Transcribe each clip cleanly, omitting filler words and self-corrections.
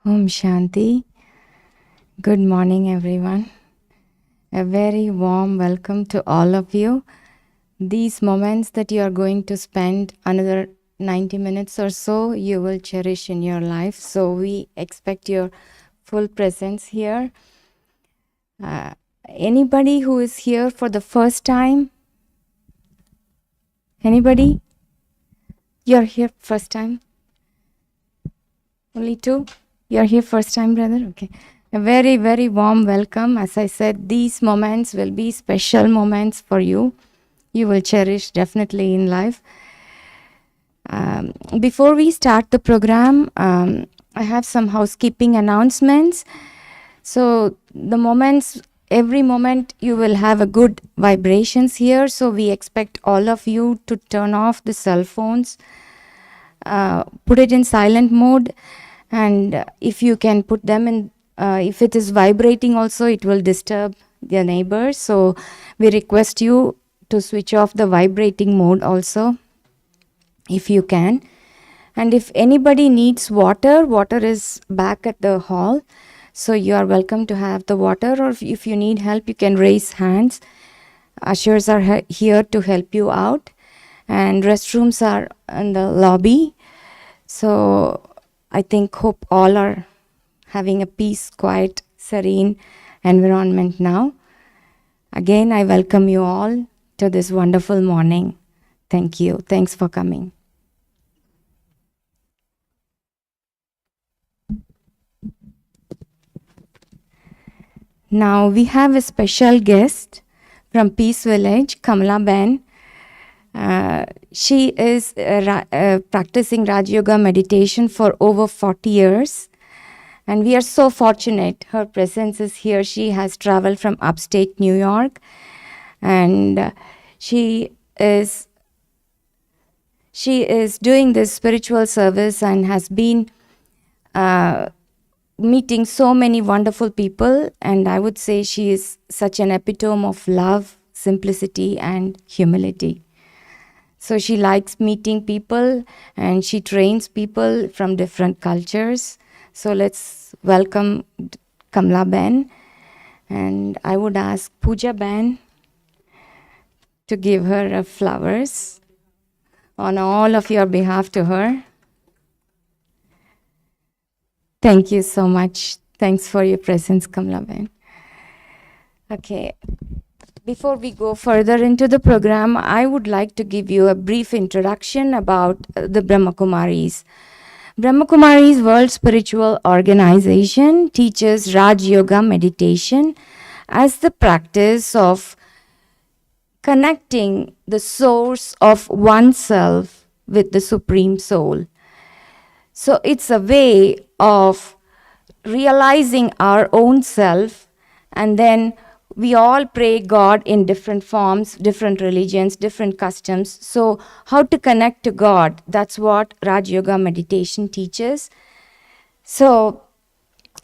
Om Shanti. Good morning, everyone. A very warm welcome to all of you. These moments that you are going to spend another 90 minutes or so, you will cherish in your life. So we expect your full presence here. Anybody who is here for the first time? Anybody? You're here first time? Only two? You're here first time, brother? Okay. A very, very warm welcome. As I said, these moments will be special moments for you. You will cherish definitely in life. Before we start the program, I have some housekeeping announcements. So every moment you will have a good vibrations here. So we expect all of you to turn off the cell phones, put it in silent mode, and if you can put them in, if it is vibrating also, it will disturb the neighbors. So we request you to switch off the vibrating mode also, if you can. And if anybody needs water, water is back at the hall. So you are welcome to have the water, or if you need help, you can raise hands. Ushers are here to help you out. And restrooms are in the lobby. So I hope all are having a peace, quiet, serene environment now. Again, I welcome you all to this wonderful morning. Thank you. Thanks for coming. Now we have a special guest from Peace Village, Kamala Ben. She is practicing Raj Yoga meditation for over 40 years. And we are so fortunate her presence is here. She has traveled from upstate New York. And she is doing this spiritual service and has been meeting so many wonderful people. And I would say she is such an epitome of love, simplicity, and humility. So she likes meeting people and she trains people from different cultures. So let's welcome Kamala Ben. And I would ask Pooja Ben to give her flowers on all of your behalf to her. Thank you so much. Thanks for your presence, Kamala Ben. Okay. Before we go further into the program, I would like to give you a brief introduction about the Brahma Kumaris. Brahma Kumaris World Spiritual Organization teaches Raj Yoga meditation as the practice of connecting the source of oneself with the Supreme Soul. So it's a way of realizing our own self, and then we all pray God in different forms, different religions, different customs. So how to connect to God, that's what Raj Yoga meditation teaches. So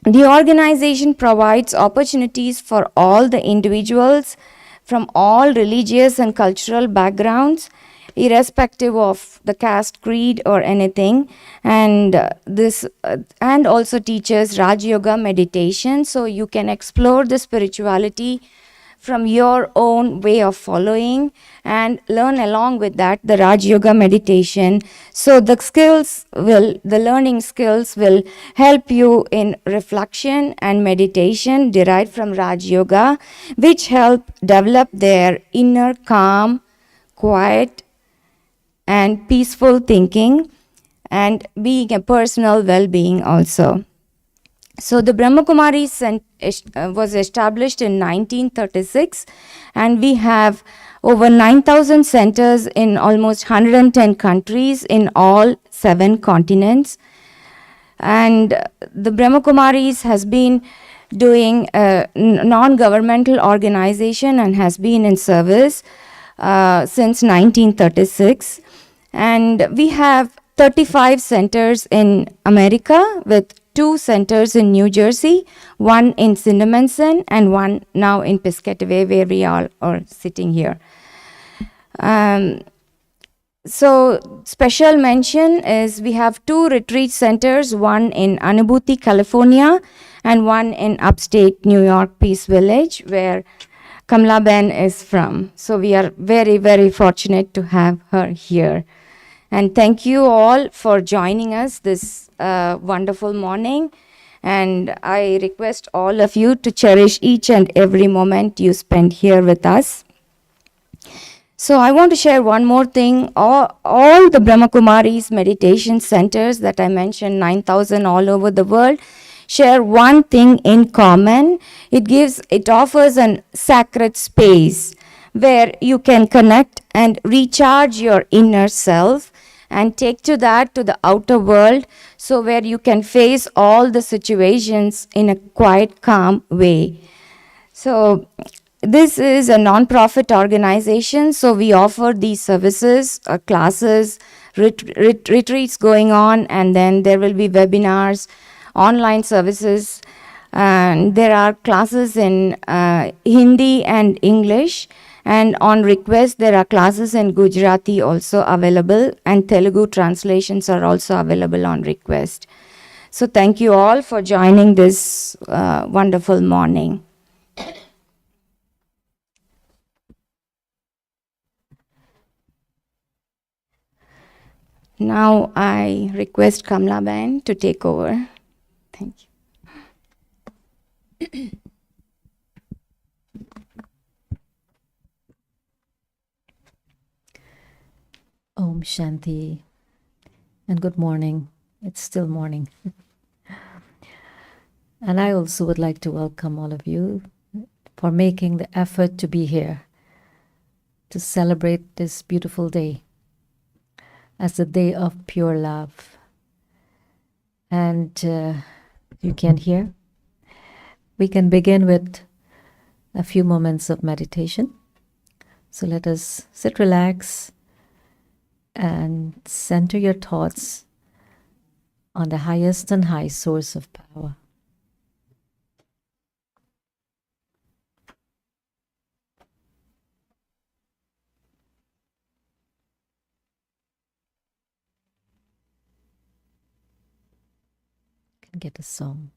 the organization provides opportunities for all the individuals from all religious and cultural backgrounds, irrespective of the caste, creed, or anything. And and also teaches Raj Yoga meditation, so you can explore the spirituality from your own way of following and learn along with that the Raj Yoga meditation. So the learning skills will help you in reflection and meditation derived from Raj Yoga, which help develop their inner calm, quiet, and peaceful thinking, and being a personal well-being also. So the Brahma Kumaris was established in 1936, and we have over 9,000 centers in almost 110 countries in all 7 continents. And the Brahma Kumaris has been doing a non-governmental organization and has been in service since 1936. And we have 35 centers in America, with 2 centers in New Jersey, 1 in Cinnaminson, and 1 now in Piscataway, where we all are sitting here. So, special mention is we have two retreat centers, one in Anubhuti, California, and one in upstate New York, Peace Village, where Kamla Ben is from. So, we are very, very fortunate to have her here. And thank you all for joining us this wonderful morning. And I request all of you to cherish each and every moment you spend here with us. So I want to share one more thing. All the Brahma Kumaris meditation centers that I mentioned, 9,000 all over the world, share one thing in common. It offers a sacred space where you can connect and recharge your inner self and take to the outer world, so where you can face all the situations in a quiet, calm way. So this is a non-profit organization, so we offer these services, classes, retreats going on, and then there will be webinars, online services, and there are classes in Hindi and English, and on request there are classes in Gujarati also available, and Telugu translations are also available on request. So thank you all for joining this wonderful morning. Now I request Kamla Ben to take over. Thank you. Om Shanti and good morning. It's still morning. And I also would like to welcome all of you for making the effort to be here to celebrate this beautiful day as a day of pure love. And you can hear, we can begin with a few moments of meditation. So let us sit relax and center your thoughts on the highest and high source of power. You can get a song.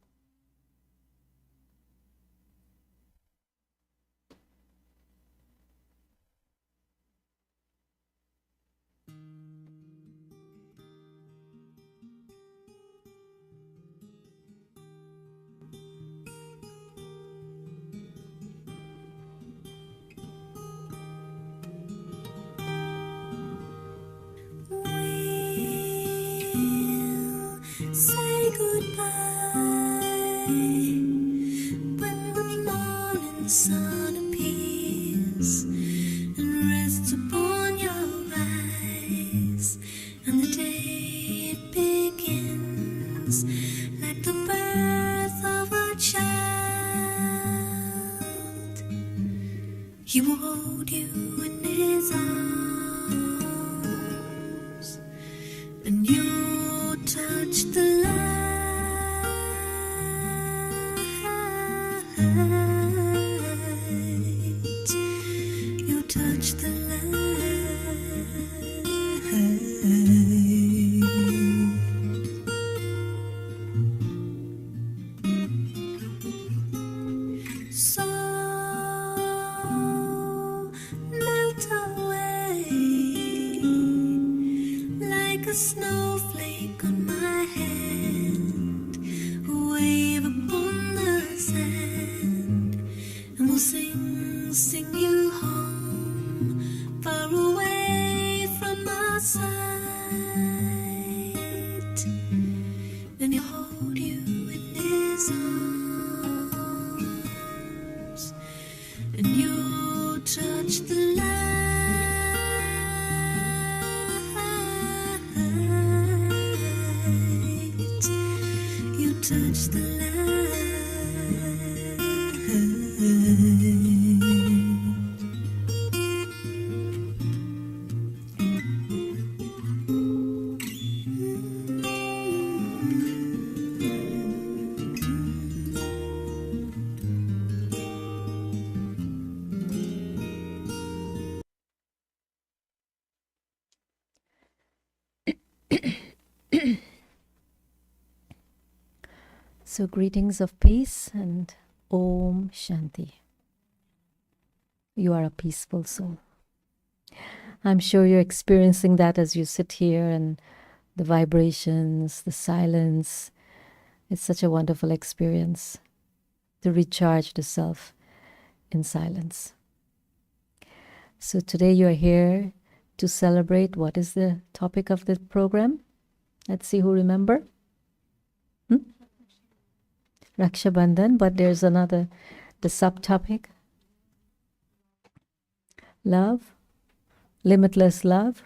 Say goodbye when the morning sun appears and rests upon your eyes, and the day it begins like the birth of a child. He will hold you in his arms, and you touch the light. You touch the light. So melt away like a snowflake on my hand, a wave upon the sand, and we'll sing, sing you home, far away from our sight. Then he'll hold you in his arms, and you'll touch the light. You touch the light. So, greetings of peace and Om Shanti. You are a peaceful soul. I'm sure you're experiencing that as you sit here, and the vibrations, the silence. It's such a wonderful experience to recharge the self in silence. So today you're here to celebrate. What is the topic of the program? Let's see who remember. Rakshabhandhan, but there's another, the subtopic. Love, limitless love.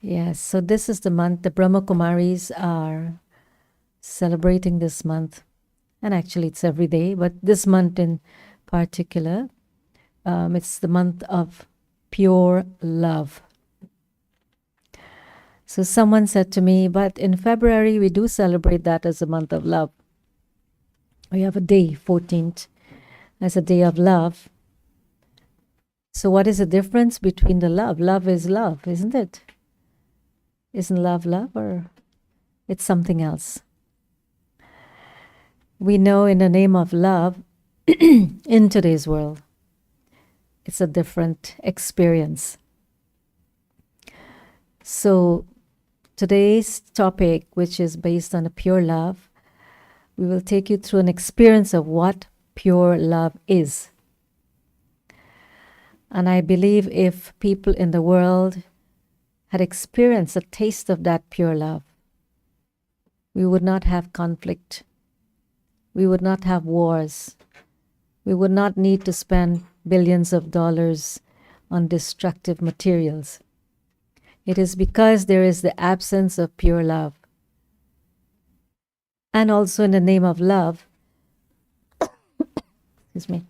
Yes, so this is the month. The Brahma Kumaris are celebrating this month. And actually it's every day, but this month in particular, it's the month of pure love. So someone said to me, but in February we do celebrate that as a month of love. We have a day, 14th, as a day of love. So what is the difference between the love? Love is love, isn't it? Isn't love love, or it's something else? We know in the name of love, in today's world, it's a different experience. So today's topic, which is based on a pure love, we will take you through an experience of what pure love is. And I believe if people in the world had experienced a taste of that pure love, we would not have conflict. We would not have wars. We would not need to spend billions of dollars on destructive materials. It is because there is the absence of pure love. And also in the name of love, excuse me,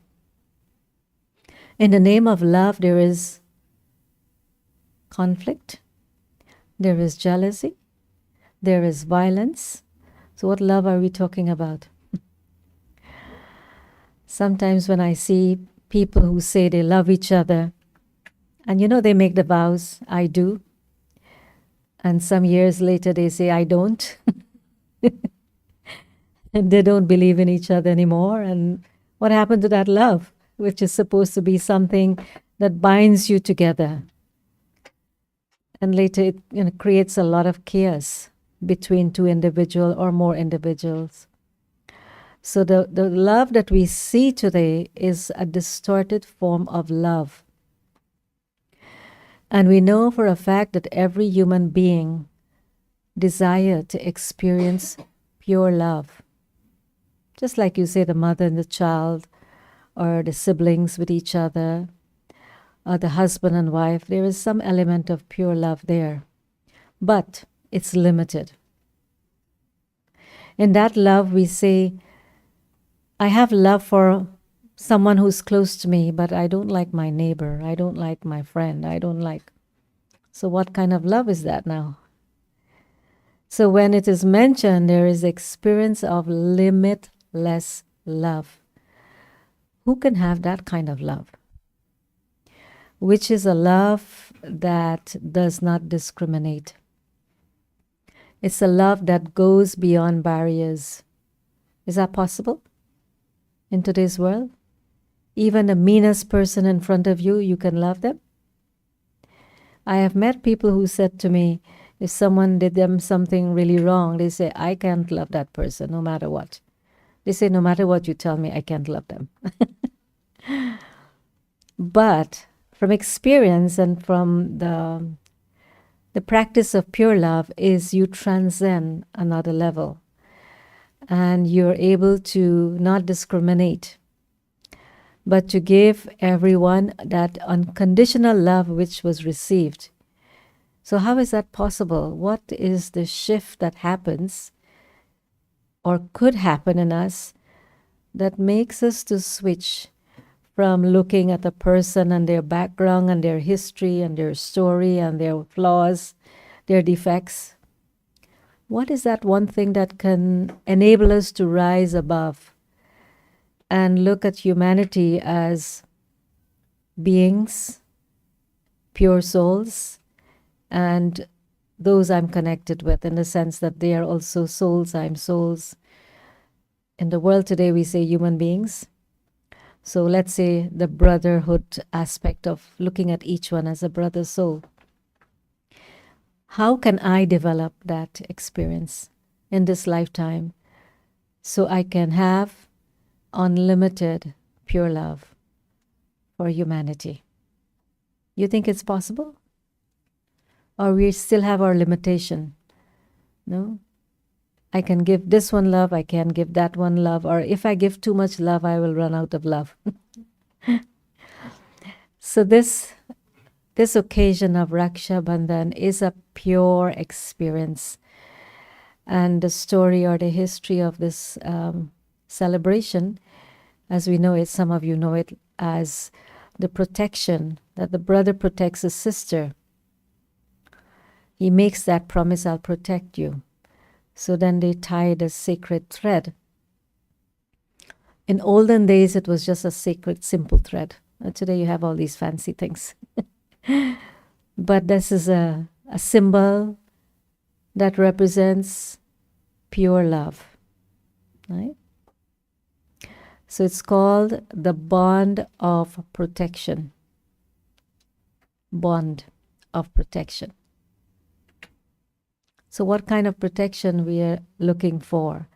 in the name of love, there is conflict, there is jealousy, there is violence. So what love are we talking about? Sometimes when I see people who say they love each other, and they make the vows, I do, and some years later they say, I don't. And they don't believe in each other anymore. And what happened to that love, which is supposed to be something that binds you together? And later it creates a lot of chaos between two individuals or more individuals. So the love that we see today is a distorted form of love. And we know for a fact that every human being desires to experience pure love. Just like you say, the mother and the child, or the siblings with each other, or the husband and wife, there is some element of pure love there. But it's limited. In that love, we say, I have love for someone who's close to me, but I don't like my neighbor. I don't like my friend. I don't like. So what kind of love is that now? So when it is mentioned, there is experience of limitless love. Who can have that kind of love? Which is a love that does not discriminate. It's a love that goes beyond barriers. Is that possible in today's world? Even the meanest person in front of you, you can love them? I have met people who said to me, if someone did them something really wrong, they say, I can't love that person no matter what. They say, no matter what you tell me, I can't love them. But from experience and from the practice of pure love is you transcend another level. And you're able to not discriminate, but to give everyone that unconditional love which was received. So how is that possible? What is the shift that happens or could happen in us that makes us to switch from looking at a person and their background and their history and their story and their flaws, their defects? What is that one thing that can enable us to rise above and look at humanity as beings, pure souls, and those I'm connected with, in the sense that they are also souls, I'm souls. In the world today, we say human beings. So let's say the brotherhood aspect of looking at each one as a brother soul. How can I develop that experience in this lifetime so I can have unlimited pure love for humanity? You think it's possible? Or we still have our limitation? No? I can give this one love, I can give that one love, or if I give too much love, I will run out of love. So this occasion of Rakshabhandhan is a pure experience. And the story or the history of this celebration, as we know it, some of you know it as the protection, that the brother protects his sister. He makes that promise, I'll protect you. So then they tied a sacred thread. In olden days, it was just a sacred, simple thread. Today you have all these fancy things. But this is a symbol that represents pure love, right? So it's called the bond of protection. Bond of protection. So what kind of protection we are looking for?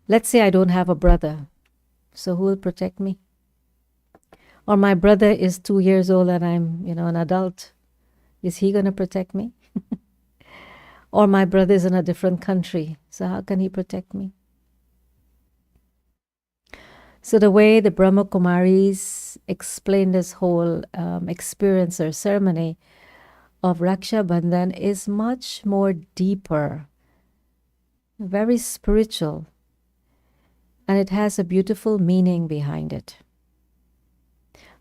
Let's say I don't have a brother. So who will protect me? Or my brother is 2 years old and I'm, an adult. Is he going to protect me? Or my brother is in a different country. So how can he protect me? So the way the Brahma Kumaris explain this whole experience or ceremony of Rakshabhandhan is much more deeper, very spiritual, and it has a beautiful meaning behind it.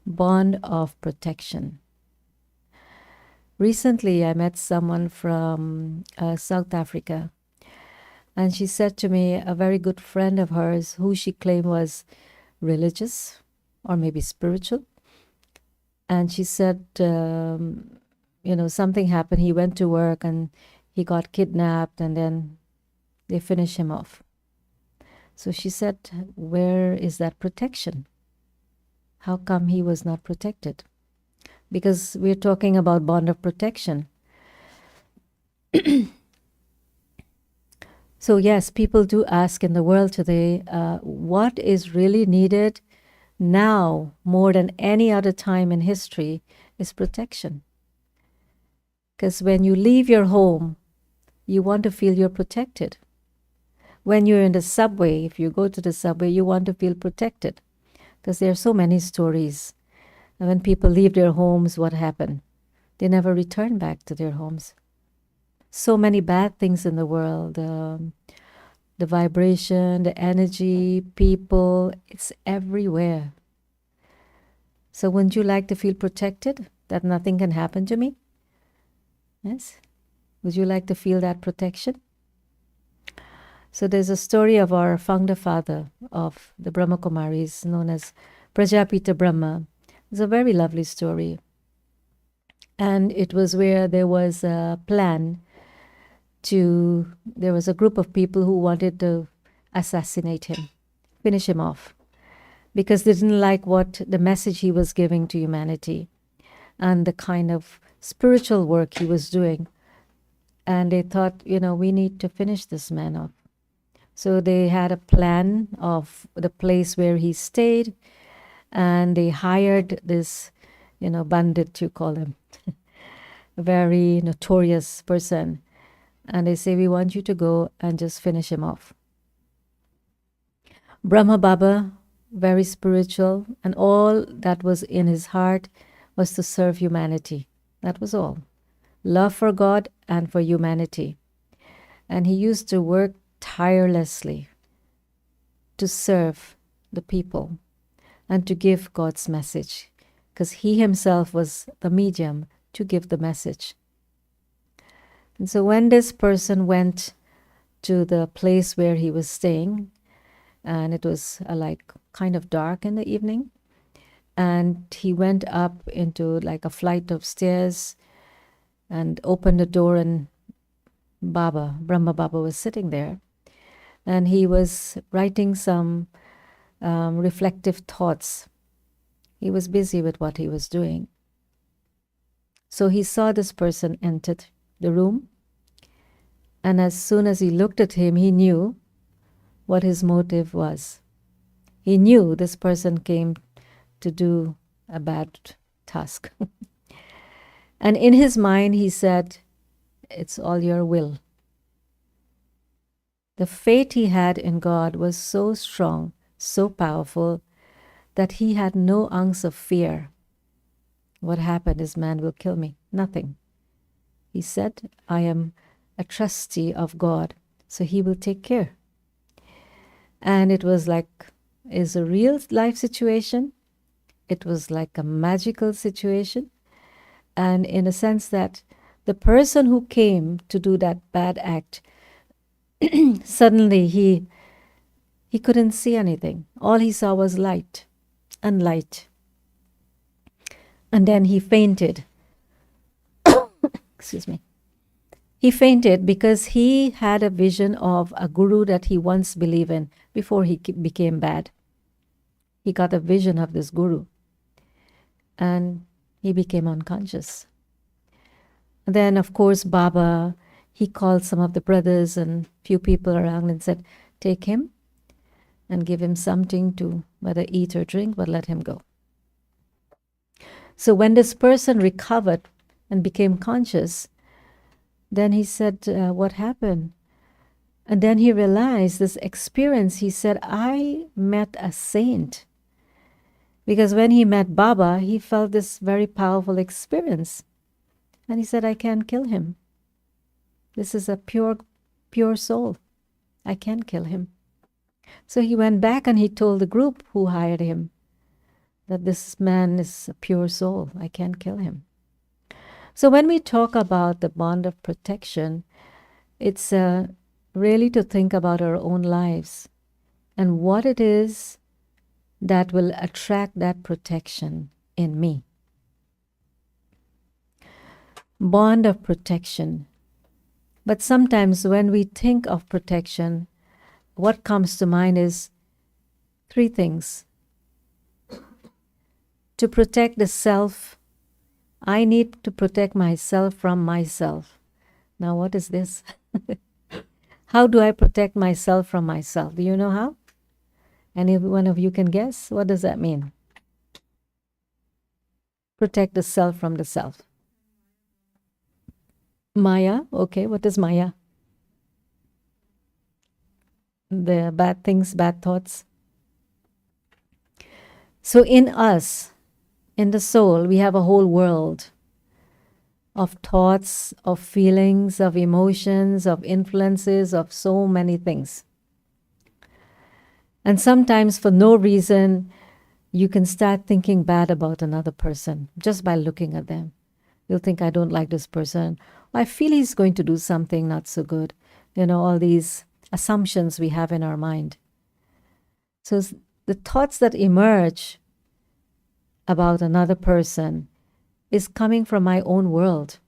Bond of protection. Recently, I met someone from South Africa, and she said to me, a very good friend of hers, who she claimed was religious or maybe spiritual, and she said, something happened. He went to work and he got kidnapped, and then they finished him off. So she said, where is that protection? How come he was not protected? Because we're talking about bond of protection. So yes, people do ask in the world today, what is really needed now more than any other time in history is protection. Because when you leave your home, you want to feel you're protected. When you're in the subway, if you go to the subway, you want to feel protected. Because there are so many stories. And when people leave their homes, what happened? They never return back to their homes. So many bad things in the world. The vibration, the energy, people, it's everywhere. So wouldn't you like to feel protected? That nothing can happen to me? Yes? Would you like to feel that protection? So there's a story of our founder father of the Brahma Kumaris, known as Prajapita Brahma. It's a very lovely story. And it was where there was a plan there was a group of people who wanted to assassinate him, finish him off, because they didn't like what the message he was giving to humanity and the kind of spiritual work he was doing. And they thought, we need to finish this man off. So they had a plan of the place where he stayed, and they hired this, bandit, you call him, a very notorious person. And they say, we want you to go and just finish him off. Brahma Baba, very spiritual, and all that was in his heart was to serve humanity. That was all. Love for God and for humanity. And he used to work tirelessly to serve the people and to give God's message, because he himself was the medium to give the message. And so when this person went to the place where he was staying, and it was kind of dark in the evening, and he went up into like a flight of stairs and opened the door, and Baba, Brahma Baba, was sitting there, and he was writing some reflective thoughts. He was busy with what he was doing. So he saw this person entered the room, and as soon as he looked at him, he knew what his motive was. He knew this person came to do a bad task. And in his mind, he said, "It's all your will." The faith he had in God was so strong, so powerful, that he had no ounce of fear. What happened? This man will kill me. Nothing. He said, "I am a trustee of God, so he will take care." And it was like, is a real life situation. It was like a magical situation. And in a sense that the person who came to do that bad act, suddenly he couldn't see anything. All he saw was light and light. And then he fainted. Excuse me. He fainted because he had a vision of a guru that he once believed in before he became bad. He got a vision of this guru, and he became unconscious. And then, of course, Baba, he called some of the brothers and few people around and said, "Take him and give him something to whether eat or drink, but let him go." So when this person recovered and became conscious, then he said, "What happened?" And then he realized this experience. He said, "I met a saint." Because when he met Baba, he felt this very powerful experience. And he said, "I can't kill him. This is a pure, pure soul. I can't kill him." So he went back and he told the group who hired him that this man is a pure soul. I can't kill him. So when we talk about the bond of protection, it's really to think about our own lives and what it is that will attract that protection in me. Bond of protection. But sometimes when we think of protection, what comes to mind is three things. To protect the self, I need to protect myself from myself. Now, what is this? How do I protect myself from myself? Do you know how? Any one of you can guess? What does that mean? Protect the self from the self. Maya. Okay, what is Maya? The bad things, bad thoughts. So in us, in the soul, we have a whole world of thoughts, of feelings, of emotions, of influences, of so many things. And sometimes for no reason, you can start thinking bad about another person just by looking at them. You'll think, "I don't like this person. I feel he's going to do something not so good." You know, all these assumptions we have in our mind. So the thoughts that emerge about another person is coming from my own world.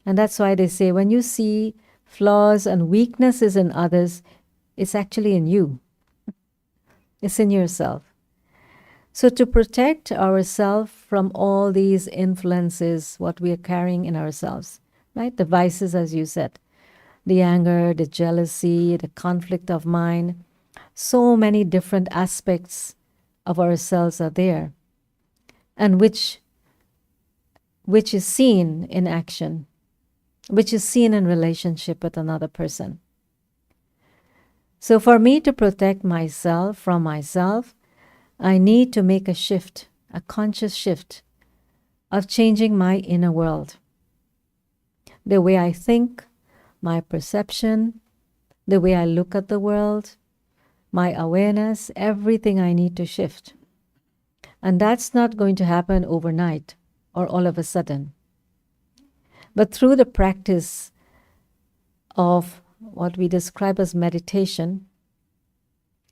And that's why they say when you see flaws and weaknesses in others, it's actually in you. It's in yourself. So to protect ourselves from all these influences, what we are carrying in ourselves, right? The vices, as you said, the anger, the jealousy, the conflict of mind, so many different aspects of ourselves are there, and which is seen in action, which is seen in relationship with another person. So for me to protect myself from myself, I need to make a shift, a conscious shift of changing my inner world. The way I think, my perception, the way I look at the world, my awareness, everything I need to shift. And that's not going to happen overnight or all of a sudden. But through the practice of what we describe as meditation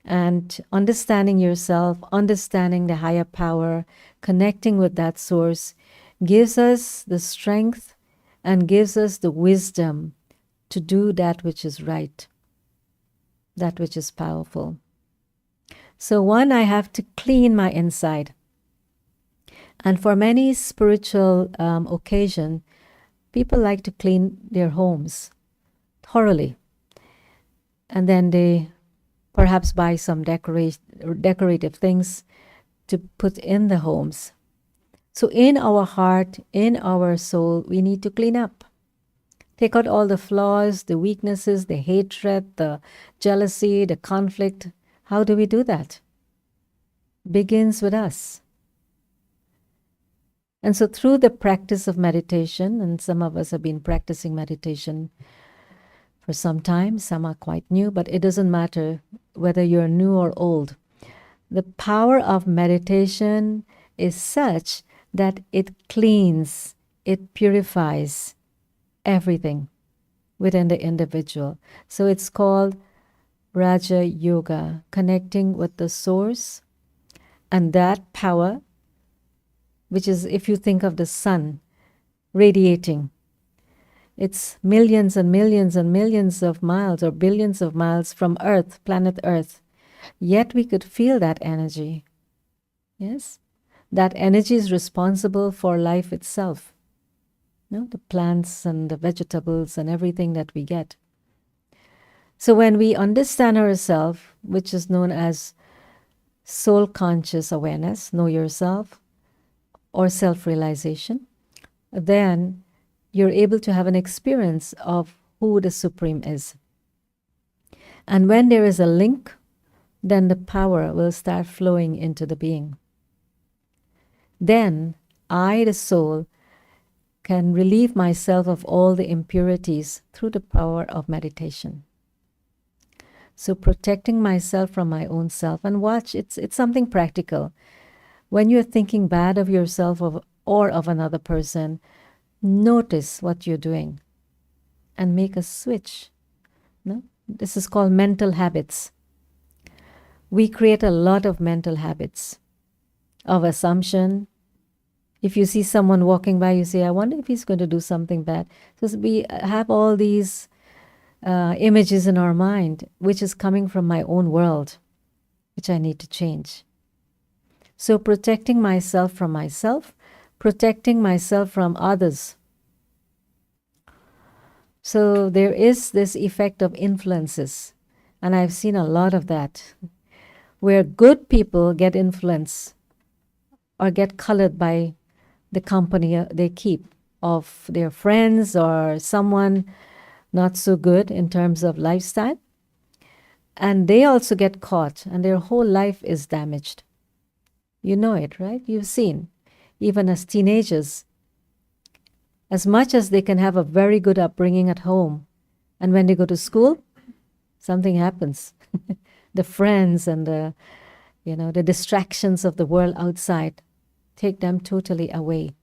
and understanding yourself, understanding the higher power, connecting with that source, gives us the strength and gives us the wisdom to do that which is right, that which is powerful. So one, I have to clean my inside. And for many spiritual occasion, people like to clean their homes thoroughly. And then they perhaps buy some decorative things to put in the homes. So in our heart, in our soul, we need to clean up. Take out all the flaws, the weaknesses, the hatred, the jealousy, the conflict. How do we do that? Begins with us. And so through the practice of meditation, and some of us have been practicing meditation for some time, some are quite new, but it doesn't matter whether you're new or old. The power of meditation is such that it cleans, it purifies everything within the individual. So it's called Raja Yoga, connecting with the source, and that power, which is, if you think of the sun radiating, it's millions and millions and millions of miles or billions of miles from Earth, planet Earth. Yet we could feel that energy. Yes? That energy is responsible for life itself. The plants and the vegetables and everything that we get. So when we understand ourselves, which is known as soul conscious awareness, know yourself, or self-realization, then you're able to have an experience of who the Supreme is. And when there is a link, then the power will start flowing into the being. Then I, the soul, can relieve myself of all the impurities through the power of meditation. So protecting myself from my own self. And watch, it's something practical. When you're thinking bad of yourself or of another person, notice what you're doing and make a switch. This is called mental habits. We create a lot of mental habits of assumption. If you see someone walking by, you say, I wonder if he's going to do something bad. So we have all these images in our mind, which is coming from my own world, which I need to change. So protecting myself from myself, protecting myself from others. So there is this effect of influences, and I've seen a lot of that, where good people get influenced or get colored by the company they keep of their friends or someone not so good in terms of lifestyle. And they also get caught and their whole life is damaged. You know it, right? You've seen, even as teenagers, as much as they can have a very good upbringing at home, and when they go to school, something happens. The friends and the distractions of the world outside take them totally away,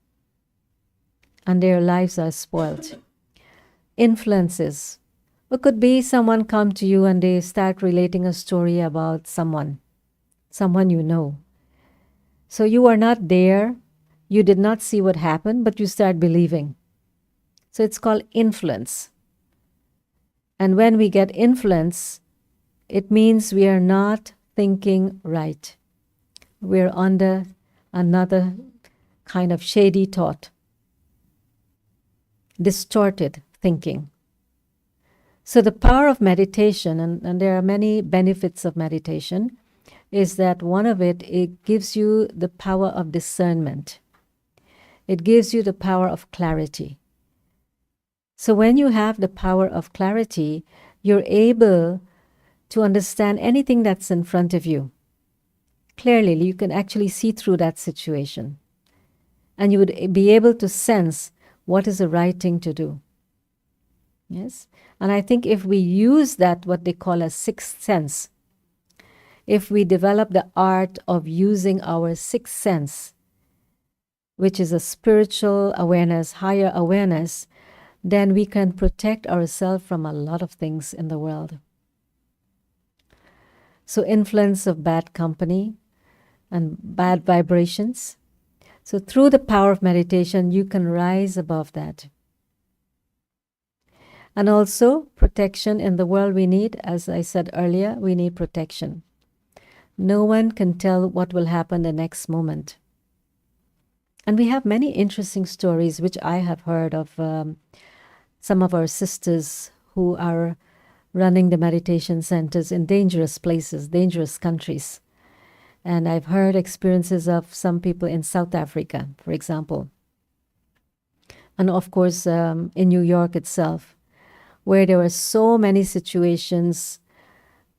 and their lives are spoiled. Influences. It could be someone come to you and they start relating a story about someone you know. So you are not there, you did not see what happened, but you start believing. So it's called influence. And when we get influence, it means we are not thinking right. We're under another kind of shady thought, distorted thinking. So the power of meditation, and there are many benefits of meditation, is that one of it gives you the power of discernment. It gives you the power of clarity. So when you have the power of clarity, you're able to understand anything that's in front of you. Clearly, you can actually see through that situation. And you would be able to sense what is the right thing to do. Yes? And I think if we use that, what they call a sixth sense, if we develop the art of using our sixth sense, which is a spiritual awareness, higher awareness, then we can protect ourselves from a lot of things in the world. So influence of bad company and bad vibrations. So through the power of meditation, you can rise above that. And also protection in the world we need, as I said earlier, we need protection. No one can tell what will happen the next moment. And we have many interesting stories which I have heard of some of our sisters who are running the meditation centers in dangerous places, dangerous countries. And I've heard experiences of some people in South Africa, for example. And of course, in New York itself, where there were so many situations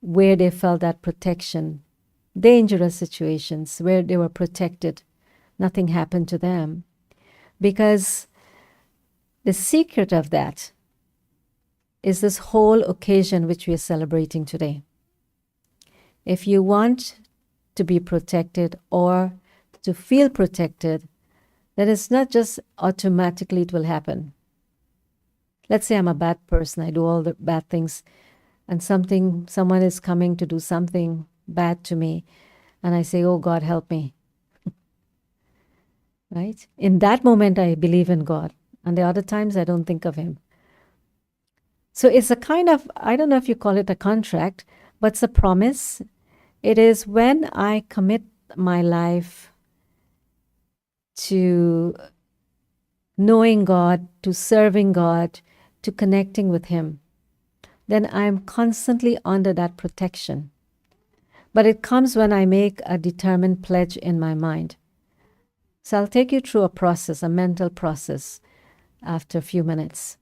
where they felt that protection, dangerous situations where they were protected. Nothing happened to them. Because the secret of that is this whole occasion which we are celebrating today. If you want to be protected or to feel protected, then it's not just automatically it will happen. Let's say I'm a bad person, I do all the bad things, and someone is coming to do something bad to me, and I say, oh God, help me. Right? In that moment, I believe in God, and the other times I don't think of Him. So it's a kind of, I don't know if you call it a contract, but it's a promise. It is when I commit my life to knowing God, to serving God, to connecting with Him, then I'm constantly under that protection. But it comes when I make a determined pledge in my mind. So I'll take you through a process, a mental process, after a few minutes,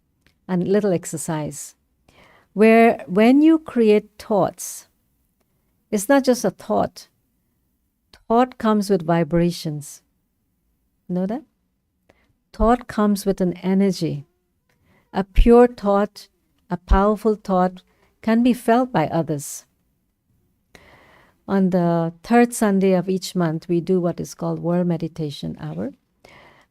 and a little exercise, where when you create thoughts, it's not just a thought. Thought comes with vibrations. Know that? Thought comes with an energy. A pure thought, a powerful thought can be felt by others. On the third Sunday of each month, we do what is called World Meditation Hour.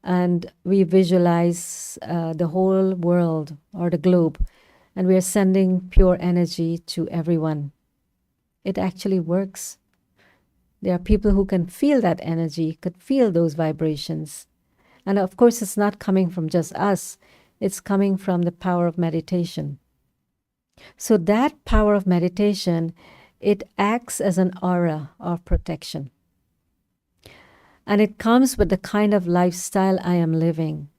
And we visualize the whole world or the globe. And we are sending pure energy to everyone. It actually works. There are people who can feel that energy, could feel those vibrations. And of course, it's not coming from just us. It's coming from the power of meditation. So that power of meditation, it acts as an aura of protection. And it comes with the kind of lifestyle I am living.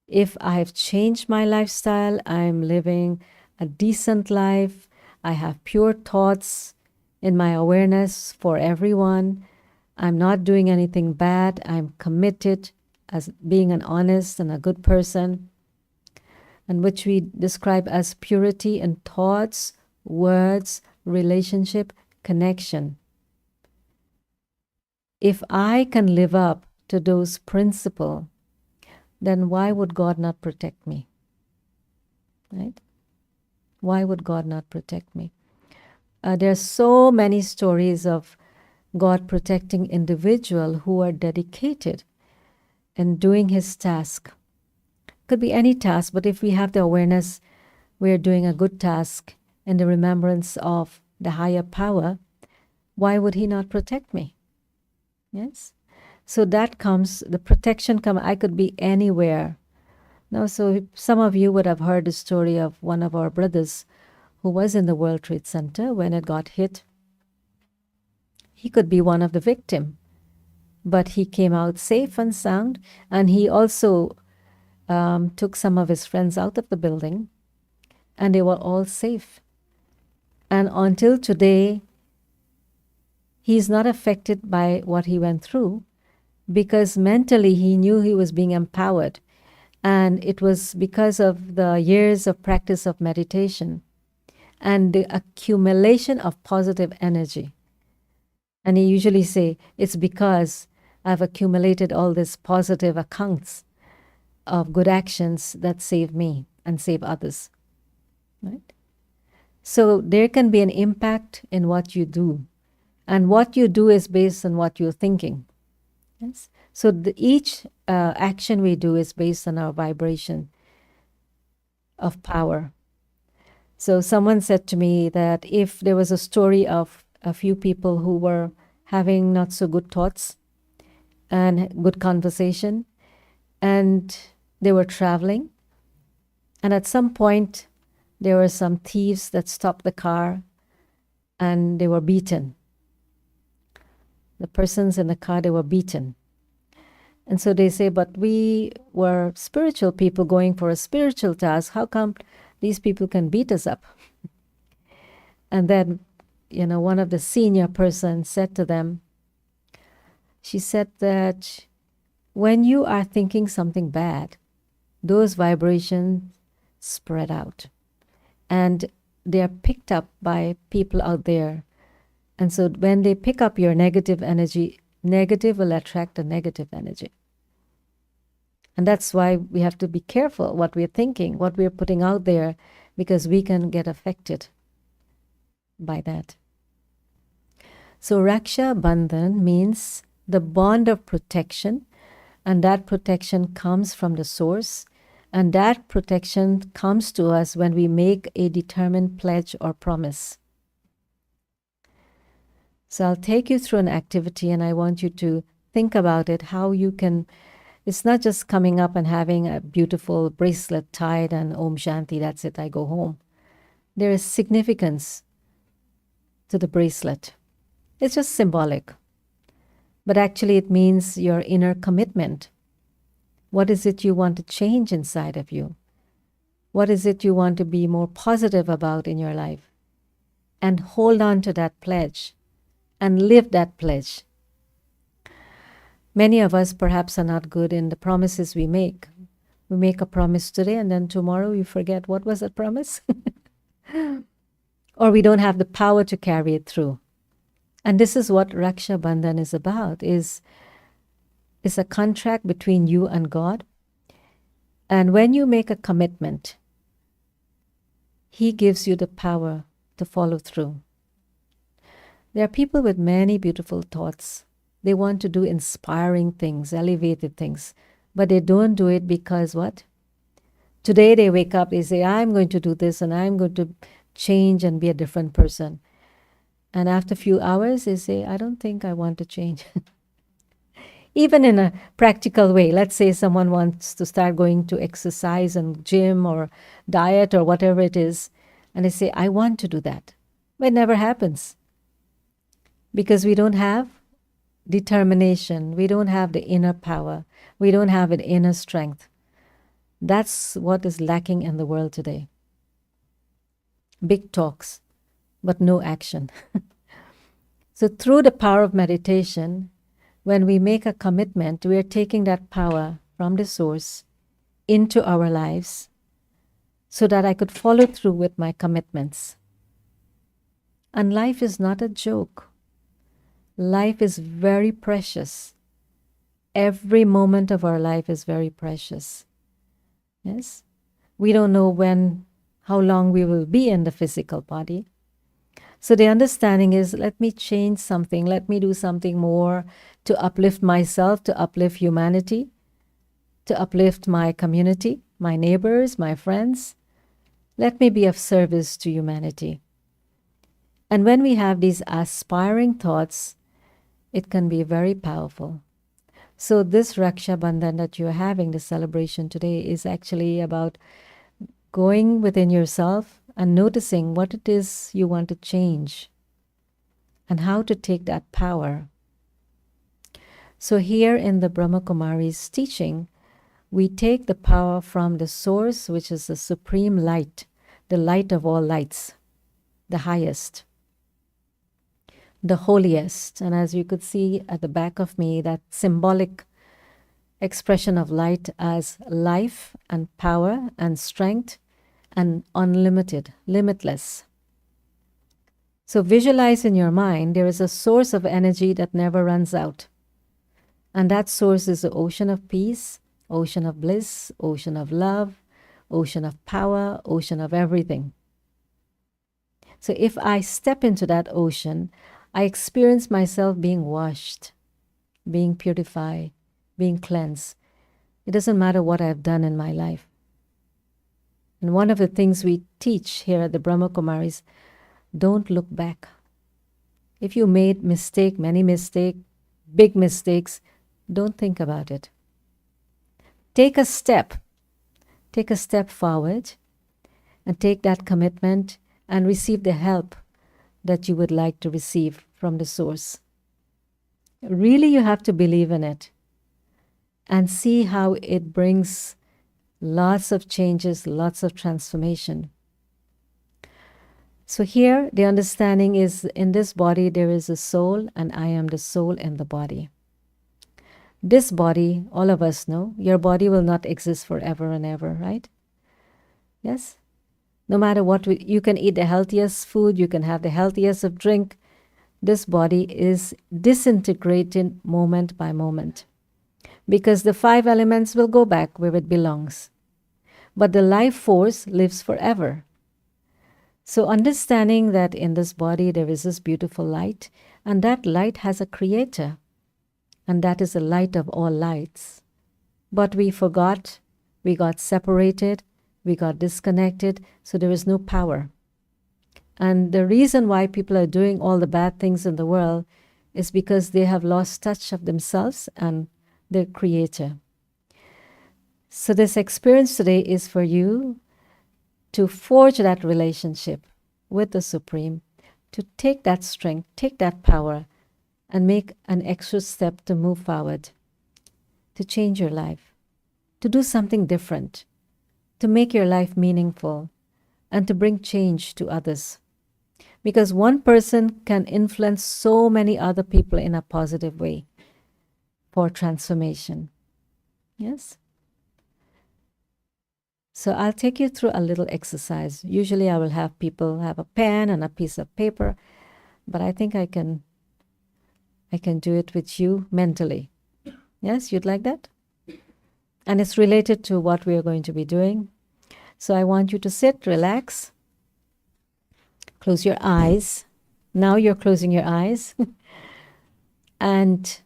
If I have changed my lifestyle, I'm living a decent life, I have pure thoughts in my awareness for everyone, I'm not doing anything bad, I'm committed as being an honest and a good person, and which we describe as purity in thoughts, words, relationship, connection. If I can live up to those principles, then why would God not protect me? Right? Why would God not protect me? There are so many stories of God protecting individuals who are dedicated in doing His task. Could be any task, but if we have the awareness we are doing a good task in the remembrance of the higher power, why would He not protect me? Yes? So that comes, the protection comes, I could be anywhere. Now, so some of you would have heard the story of one of our brothers who was in the World Trade Center when it got hit. He could be one of the victims, but he came out safe and sound, and he also took some of his friends out of the building, and they were all safe. And until today, he's not affected by what he went through, because mentally he knew he was being empowered. And it was because of the years of practice of meditation and the accumulation of positive energy. And he usually say, it's because I've accumulated all these positive accounts of good actions that save me and save others. Right? So there can be an impact in what you do. And what you do is based on what you're thinking. Yes. So each action we do is based on our vibration of power. So someone said to me that if there was a story of a few people who were having not so good thoughts and good conversation, and they were traveling, And at some point, there were some thieves that stopped the car and they were beaten. The persons in the car, they were beaten. And so they say, but we were spiritual people going for a spiritual task. How come these people can beat us up? And then, one of the senior persons said to them, she said that when you are thinking something bad, those vibrations spread out. And they are picked up by people out there. And so when they pick up your negative energy, negative will attract the negative energy. And that's why we have to be careful what we're thinking, what we're putting out there, because we can get affected by that. So Rakshabhandhan means the bond of protection, and that protection comes from the source, and that protection comes to us when we make a determined pledge or promise. So I'll take you through an activity, and I want you to think about it, how you can. It's not just coming up and having a beautiful bracelet tied and Om Shanti, that's it, I go home. There is significance to the bracelet. It's just symbolic. But actually it means your inner commitment. What is it you want to change inside of you? What is it you want to be more positive about in your life? And hold on to that pledge and live that pledge. Many of us perhaps are not good in the promises we make. We make a promise today and then tomorrow we forget what was that promise. Or we don't have the power to carry it through. And this is what Rakshabhandhan is about, is a contract between you and God. And when you make a commitment, He gives you the power to follow through. There are people with many beautiful thoughts. They want to do inspiring things, elevated things, but they don't do it because what? Today they wake up, they say, I'm going to do this and I'm going to change and be a different person. And after a few hours, they say, I don't think I want to change. Even in a practical way, let's say someone wants to start going to exercise and gym or diet or whatever it is, and they say, I want to do that. But it never happens. Because we don't have determination, we don't have the inner power, we don't have an inner strength. That's what is lacking in the world today. Big talks, but no action. So through the power of meditation, when we make a commitment, we are taking that power from the source into our lives so that I could follow through with my commitments. And life is not a joke. Life is very precious. Every moment of our life is very precious. Yes? We don't know how long we will be in the physical body. So the understanding is, let me change something, let me do something more to uplift myself, to uplift humanity, to uplift my community, my neighbors, my friends. Let me be of service to humanity. And when we have these aspiring thoughts, it can be very powerful. So this Rakshabhandhan that you're having, the celebration today, is actually about going within yourself and noticing what it is you want to change and how to take that power. So here in the Brahma Kumari's teaching, we take the power from the source, which is the supreme light, the light of all lights, the highest, the holiest. And as you could see at the back of me, that symbolic expression of light as life and power and strength and unlimited, limitless. So visualize in your mind there is a source of energy that never runs out. And that source is the ocean of peace, ocean of bliss, ocean of love, ocean of power, ocean of everything. So if I step into that ocean, I experience myself being washed, being purified, being cleansed. It doesn't matter what I've done in my life. And one of the things we teach here at the Brahma Kumaris, don't look back. If you made many mistakes, big mistakes, don't think about it. Take a step take a step forward and take that commitment and receive the help that you would like to receive from the source. Really, you have to believe in it and see how it brings lots of changes, lots of transformation. So here, the understanding is in this body there is a soul, and I am the soul in the body. This body, all of us know, your body will not exist forever and ever, right? Yes? No matter what, you can eat the healthiest food, you can have the healthiest of drink. This body is disintegrating moment by moment because the 5 elements will go back where it belongs. But the life force lives forever. So understanding that in this body there is this beautiful light, and that light has a creator, and that is the light of all lights. But we forgot, we got separated, we got disconnected, so there is no power. And the reason why people are doing all the bad things in the world is because they have lost touch of themselves and their creator. So this experience today is for you to forge that relationship with the Supreme, to take that strength, take that power, and make an extra step to move forward, to change your life, to do something different, to make your life meaningful, and to bring change to others. Because one person can influence so many other people in a positive way for transformation. Yes? So I'll take you through a little exercise. Usually I will have people have a pen and a piece of paper, but I think I can do it with you mentally. Yes, you'd like that? And it's related to what we are going to be doing. So I want you to sit, relax, close your eyes. Now you're closing your eyes. And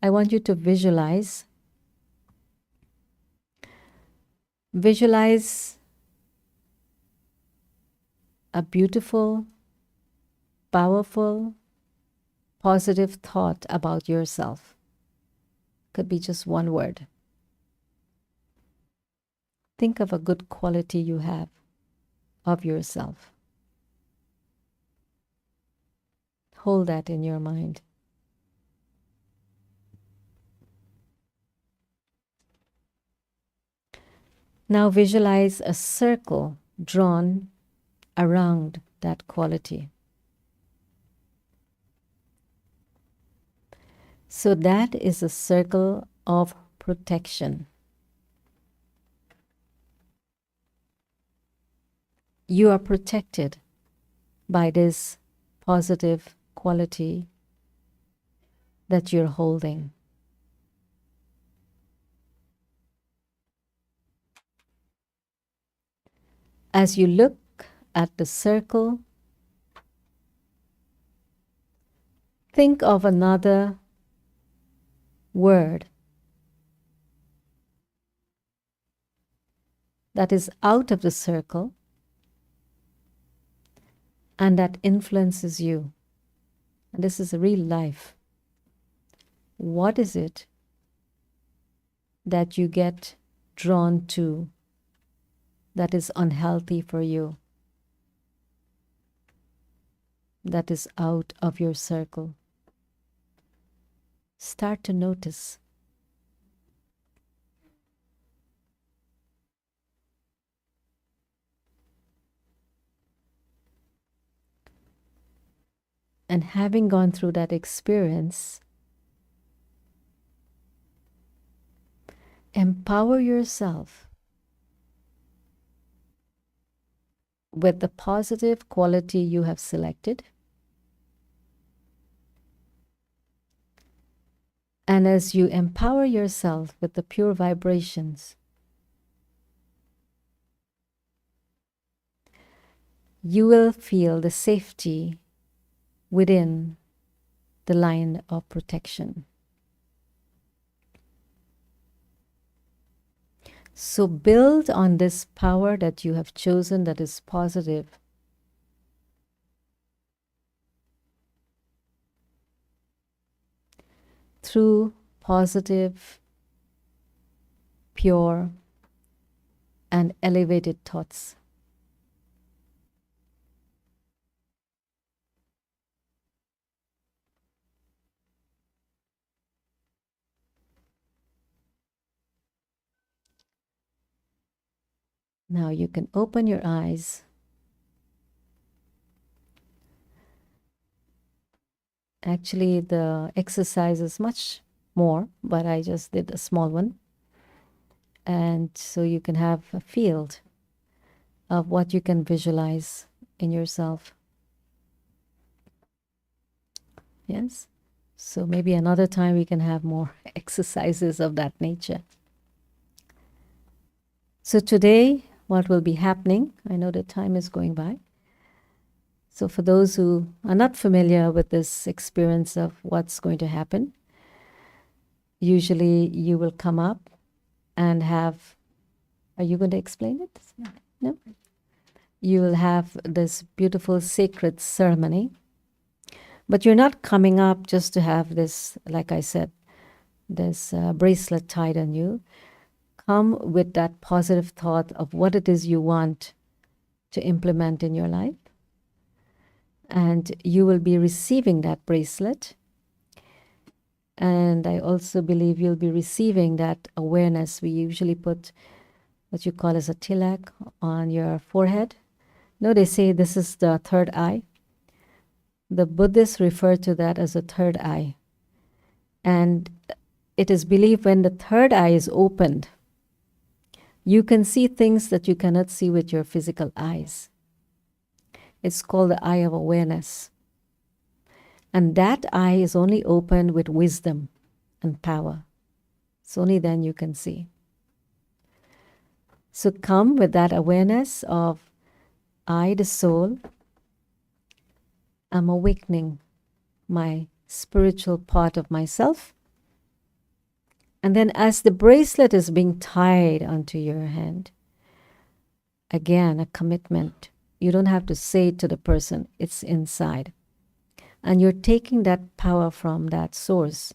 I want you to visualize a beautiful, powerful, positive thought about yourself. Could be just one word. Think of a good quality you have of yourself. Hold that in your mind. Now visualize a circle drawn around that quality. So that is a circle of protection. You are protected by this positive quality that you're holding. As you look at the circle, think of another word that is out of the circle and that influences you. And this is real life. What is it that you get drawn to that is unhealthy for you, that is out of your circle? Start to notice. And having gone through that experience, empower yourself with the positive quality you have selected. And as you empower yourself with the pure vibrations, you will feel the safety within the line of protection. So build on this power that you have chosen that is positive. Through positive, pure, and elevated thoughts. Now you can open your eyes. Actually, the exercise is much more, but I just did a small one. And so you can have a field of what you can visualize in yourself. Yes? So maybe another time we can have more exercises of that nature. So today, what will be happening? I know the time is going by. So for those who are not familiar with this experience of what's going to happen, usually you will come up and have, are you going to explain it? No? You will have this beautiful sacred ceremony, but you're not coming up just to have this, like I said, this bracelet tied on you. Come with that positive thought of what it is you want to implement in your life. And you will be receiving that bracelet. And I also believe you'll be receiving that awareness. We usually put what you call as a tilak on your forehead. No, they say this is the third eye. The Buddhists refer to that as a third eye. And it is believed when the third eye is opened, you can see things that you cannot see with your physical eyes. It's called the eye of awareness. And that eye is only opened with wisdom and power. It's only then you can see. So come with that awareness of I, the soul, am awakening my spiritual part of myself. And then as the bracelet is being tied onto your hand, again, a commitment. You don't have to say it to the person, it's inside. And you're taking that power from that source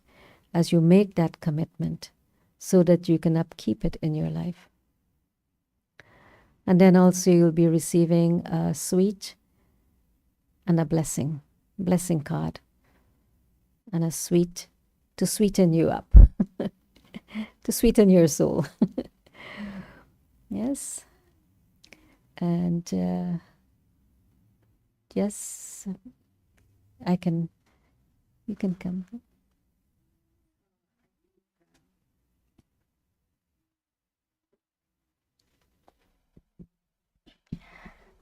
as you make that commitment so that you can upkeep it in your life. And then also you'll be receiving a sweet and a blessing card, and a sweet to sweeten you up, to sweeten your soul. Yes. And yes, you can come.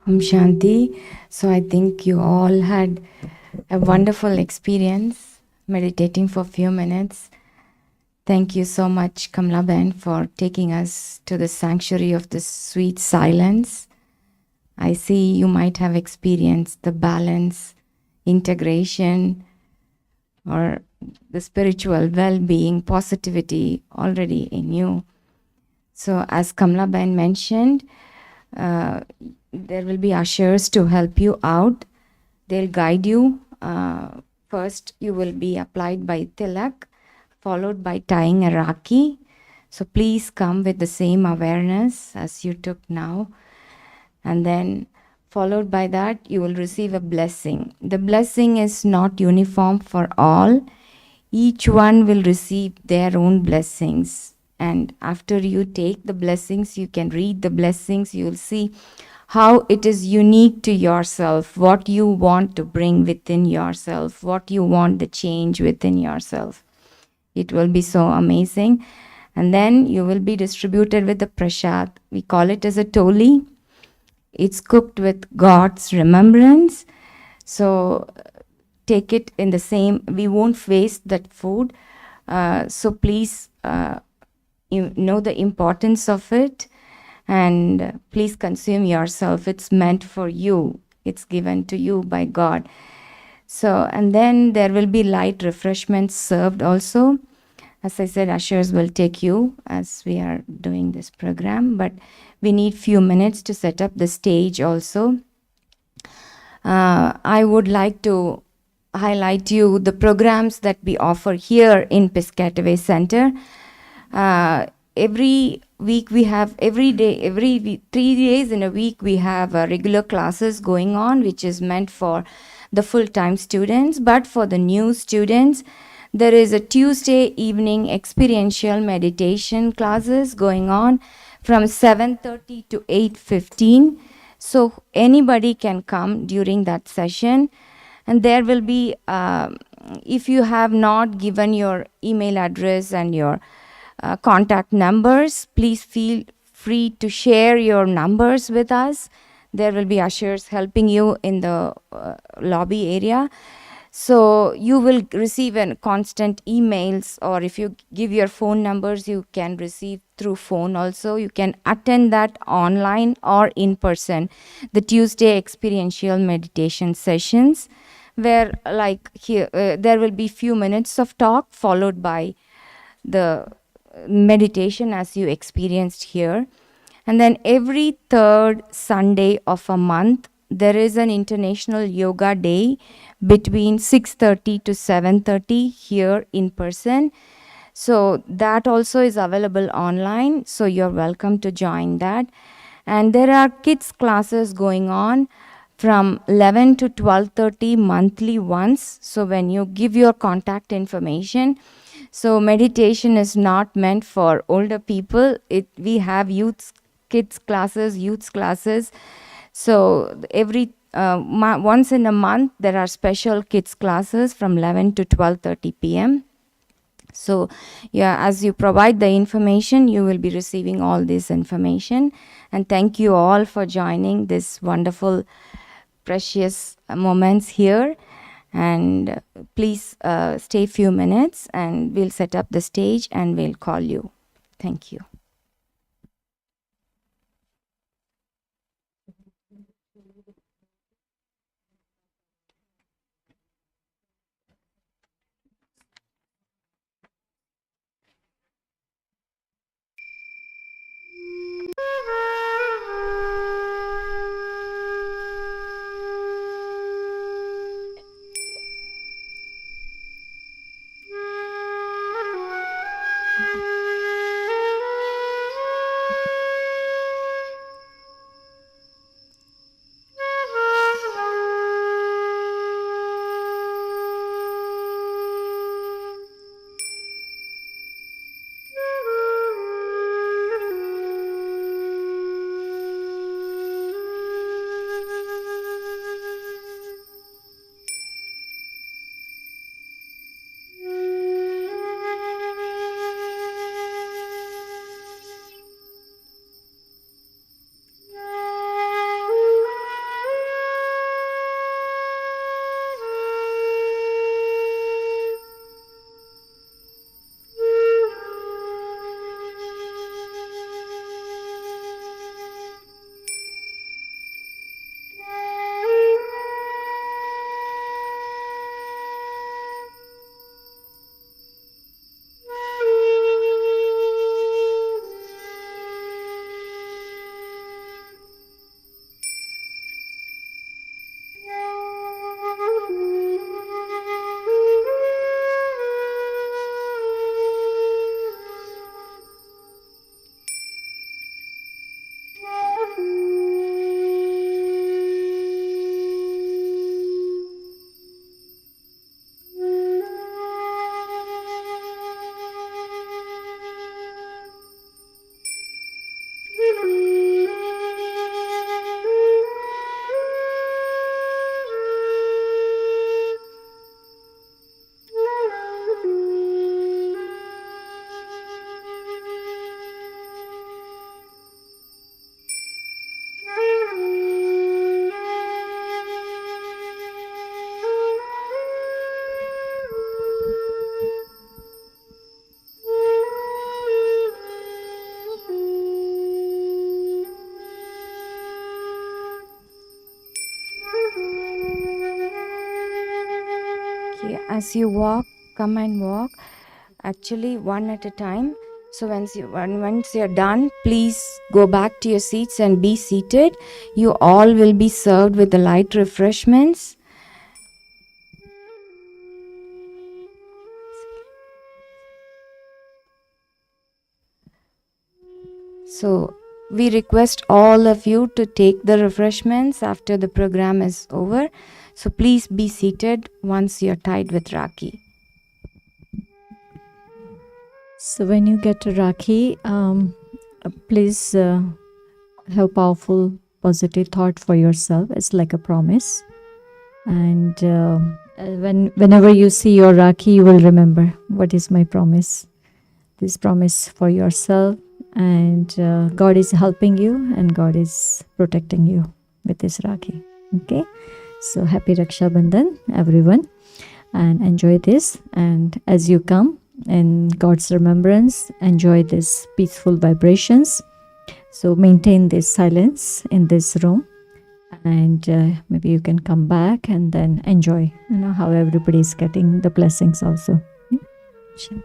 Shanti. So I think you all had a wonderful experience meditating for a few minutes. Thank you so much, Kamlaben, for taking us to the sanctuary of the sweet silence. I see you might have experienced the balance, integration, or the spiritual well-being, positivity already in you. So as Kamlaben mentioned, there will be ushers to help you out. They'll guide you. First, you will be applied by tilak, followed by tying a rakhi. So please come with the same awareness as you took now. And then followed by that, you will receive a blessing. The blessing is not uniform for all. Each one will receive their own blessings. And after you take the blessings, you can read the blessings. You will see how it is unique to yourself, what you want to bring within yourself, what you want the change within yourself. It will be so amazing. And then you will be distributed with the prasad. We call it as a toli. It's cooked with God's remembrance. So take it in the same, we won't waste that food. So please, you know the importance of it. And please consume yourself. It's meant for you. It's given to you by God. So, and then there will be light refreshments served also. As I said, ushers will take you as we are doing this program, but we need few minutes to set up the stage also. I would like to highlight you the programs that we offer here in Piscataway Center. Every week we have every day, 3 days in a week we have regular classes going on, which is meant for the full-time students. But for the new students, there is a Tuesday evening experiential meditation classes going on from 7:30 to 8:15. So anybody can come during that session. And there will be, if you have not given your email address and your contact numbers, please feel free to share your numbers with us. There will be ushers helping you in the lobby area. So you will receive constant emails, or if you give your phone numbers, you can receive through phone also. You can attend that online or in person, the Tuesday experiential meditation sessions, where like here there will be few minutes of talk followed by the meditation as you experienced here. And then every third Sunday of a month, there is an international yoga day between 6:30 to 7:30 here in person. So that also is available online. So you're welcome to join that. And there are kids classes going on from 11 to 12:30 monthly once. So when you give your contact information, so meditation is not meant for older people. We have youth kids classes, youth classes. So every once in a month there are special kids classes from 11 to 12:30 p.m. So yeah, as you provide the information, you will be receiving all this information. And thank you all for joining this wonderful, precious moments here. And please stay a few minutes and we'll set up the stage and we'll call you. Thank you. Okay, as you walk, come and walk, actually one at a time. So once you're done, please go back to your seats and be seated. You all will be served with the light refreshments. So we request all of you to take the refreshments after the program is over. So please be seated once you're tied with Rakhi. So when you get to Rakhi, please have powerful, positive thought for yourself. It's like a promise. And whenever you see your Rakhi, you will remember what is my promise. This promise for yourself, and God is helping you, and God is protecting you with this Rakhi. Okay, so happy Rakshabhandhan, everyone, and enjoy this. And as you come in God's remembrance, enjoy these peaceful vibrations. So maintain this silence in this room, and maybe you can come back and then enjoy, how everybody is getting the blessings also. Yeah? Sure.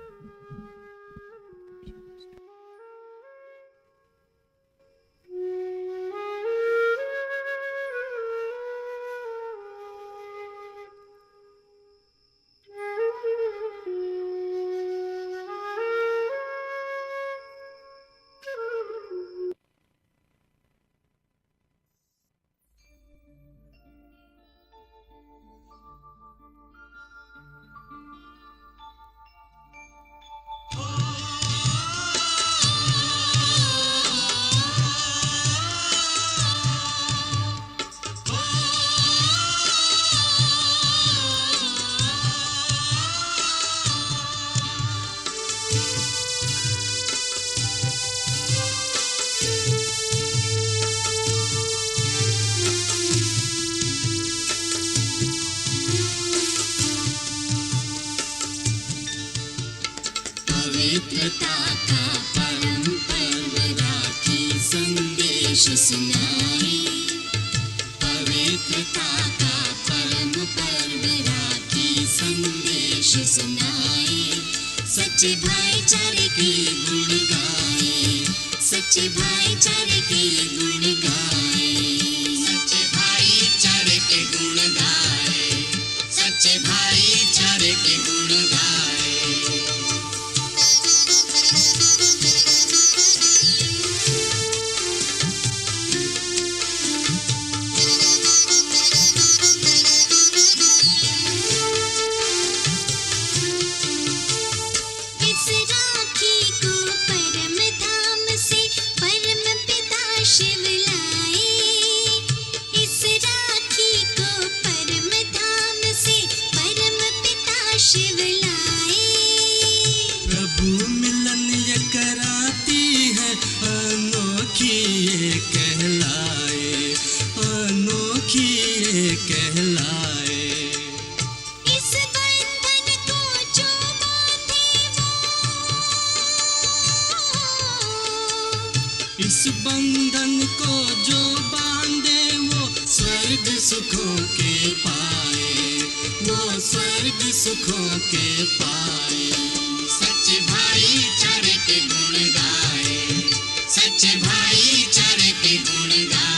पवित्रता का परम पर्व राखी संदेश सुनाए। पवित्रता का परम पर्व राखी संदेश सुनाए। सच्चे भाईचारे के गुण गाए। सच्चे भाईचारे के गुण गाए। सच्चे भाईचारे के गुण गाए। सच्चे भाईचारे के गुण गाए। इस बंधन को जो बांधे वो स्वर्ग सुखों के पाए। वो स्वर्ग सुखों के पाए। सच्चे भाईचारे के गुण गाए। सच्चे भाईचारे के गुण गाए।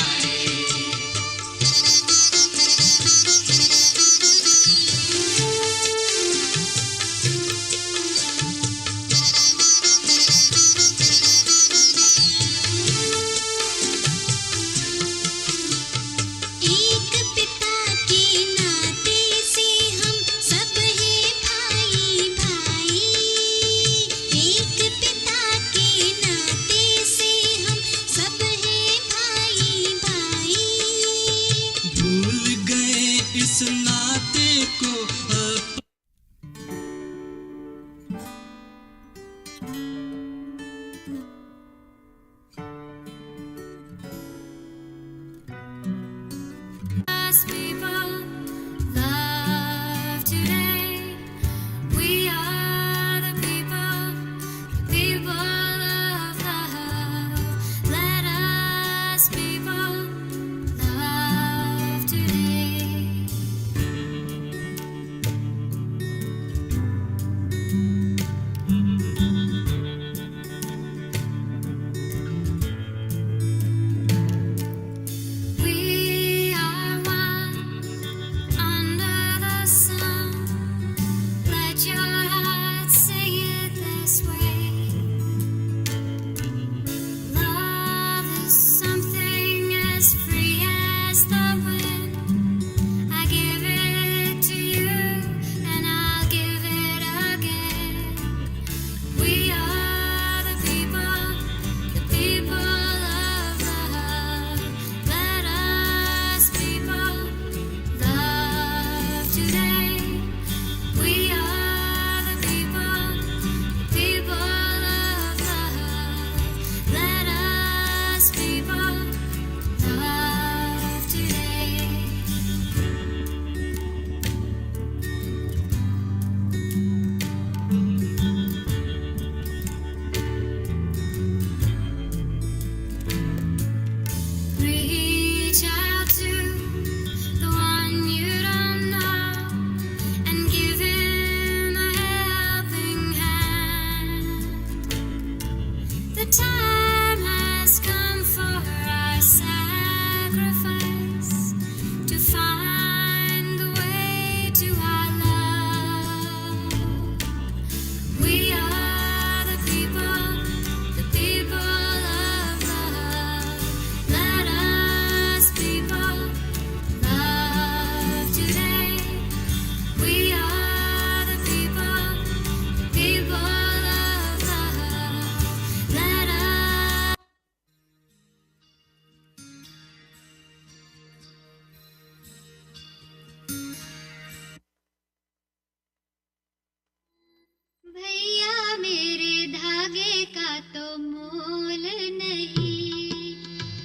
तो मोल नहीं,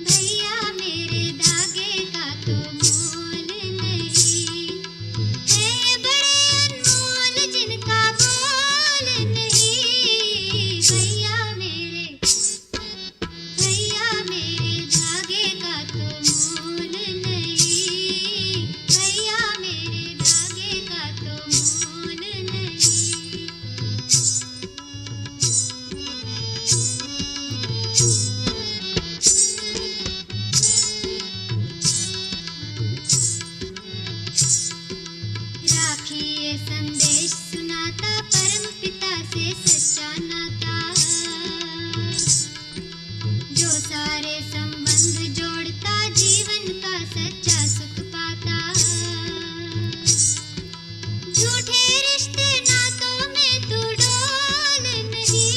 भैया मेरे धागे का तो मोल नहीं, है बड़े अनमोल जिनका मोल नहीं, भैया मेरे धागे का तो मोल नहीं, भैया मेरे धागे का तो मोल नहीं। राखी ये संदेश सुनाता परम पिता से सच्चा नाता, जो सारे संबंध जोड़ता जीवन का सच्चा सुख पाता, झूठे रिश्ते नातों में तू डोल नहीं,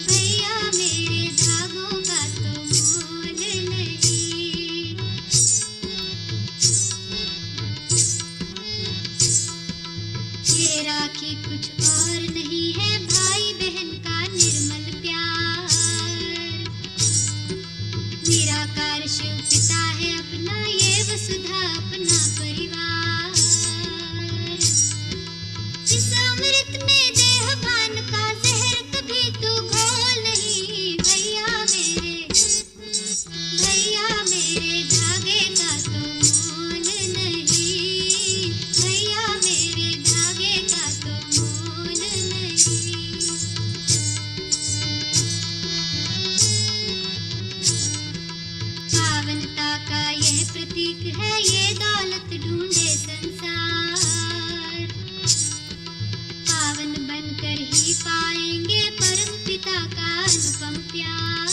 भैया मेरे धागों का तो मोल नहीं। ये राखी कुछ और नहीं है भाई बहन का निर्मल प्यार, निराकार शिव पिता है अपना ये वसुधा अपना परिवार, इस अमृत में देहपान का जहर कभी तू घोल नहीं, भैया मेरे धागे का तो मोल नहीं, भैया मेरे धागे का तो मोल नहीं। पावनता का ये प्रतीक है ये दौलत ढूंढे संसार, पावन बनकर ही पाएंगे परम पिता का अनुपम प्यार,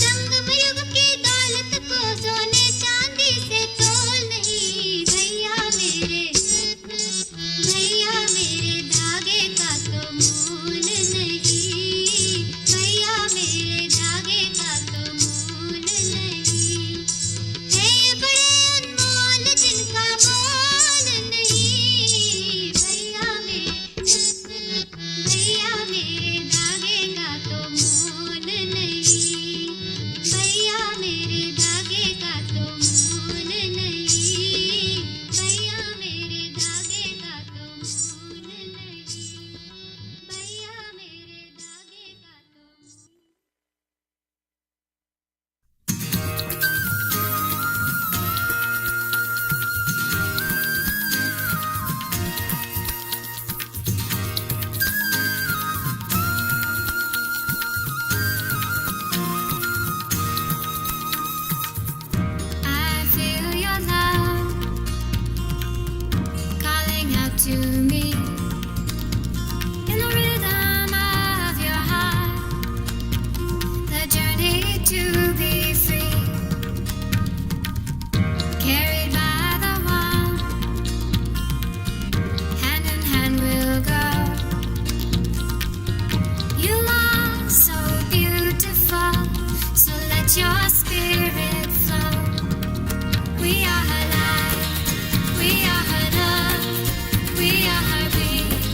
संगम युग की दौलत को सोने चांदी से तोल नहीं, भैया मेरे धागे का तो मोल नहीं, भैया मेरे धागे का तो मोल नहीं, है ये बड़े अनमोल जिनका मोल नहीं, भैया मेरे धागे का तो मोल नहीं, भैया मेरे धागे का तो मोल नहीं, भैया मेरे धागे का तो मोल नहीं, भैया मेरे धागे का तो I feel your love calling out to me in the rhythm of your heart, the journey to be free, carried by the one, hand in hand we'll go. You are so beautiful, so let your spirit flow. We are her light, we are her love, we are her peace.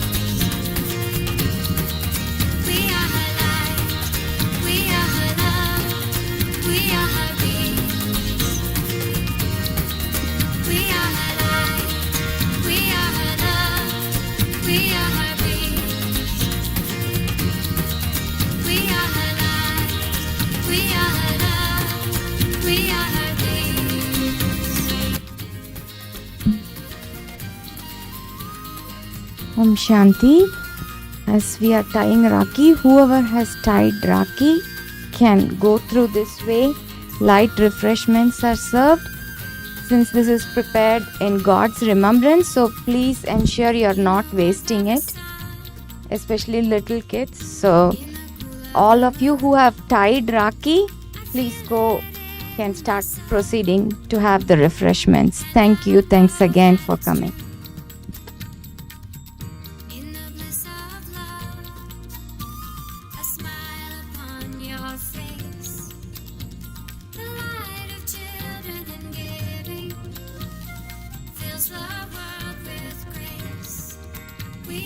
We are her light, we are her love, we are her peace. We are her light, we are her love, we are her peace. We are her light, we are her love, we are her peace. Om Shanti. As we are tying Rakhi, whoever has tied Rakhi can go through this way. Light refreshments are served. Since this is prepared in God's remembrance, so please ensure you're not wasting it, especially little kids. So all of you who have tied Rakhi, please go, can start proceeding to have the refreshments. Thank you. Thanks again for coming. In the bliss of love, a smile upon your face, the light of children and giving fills the world with grace. We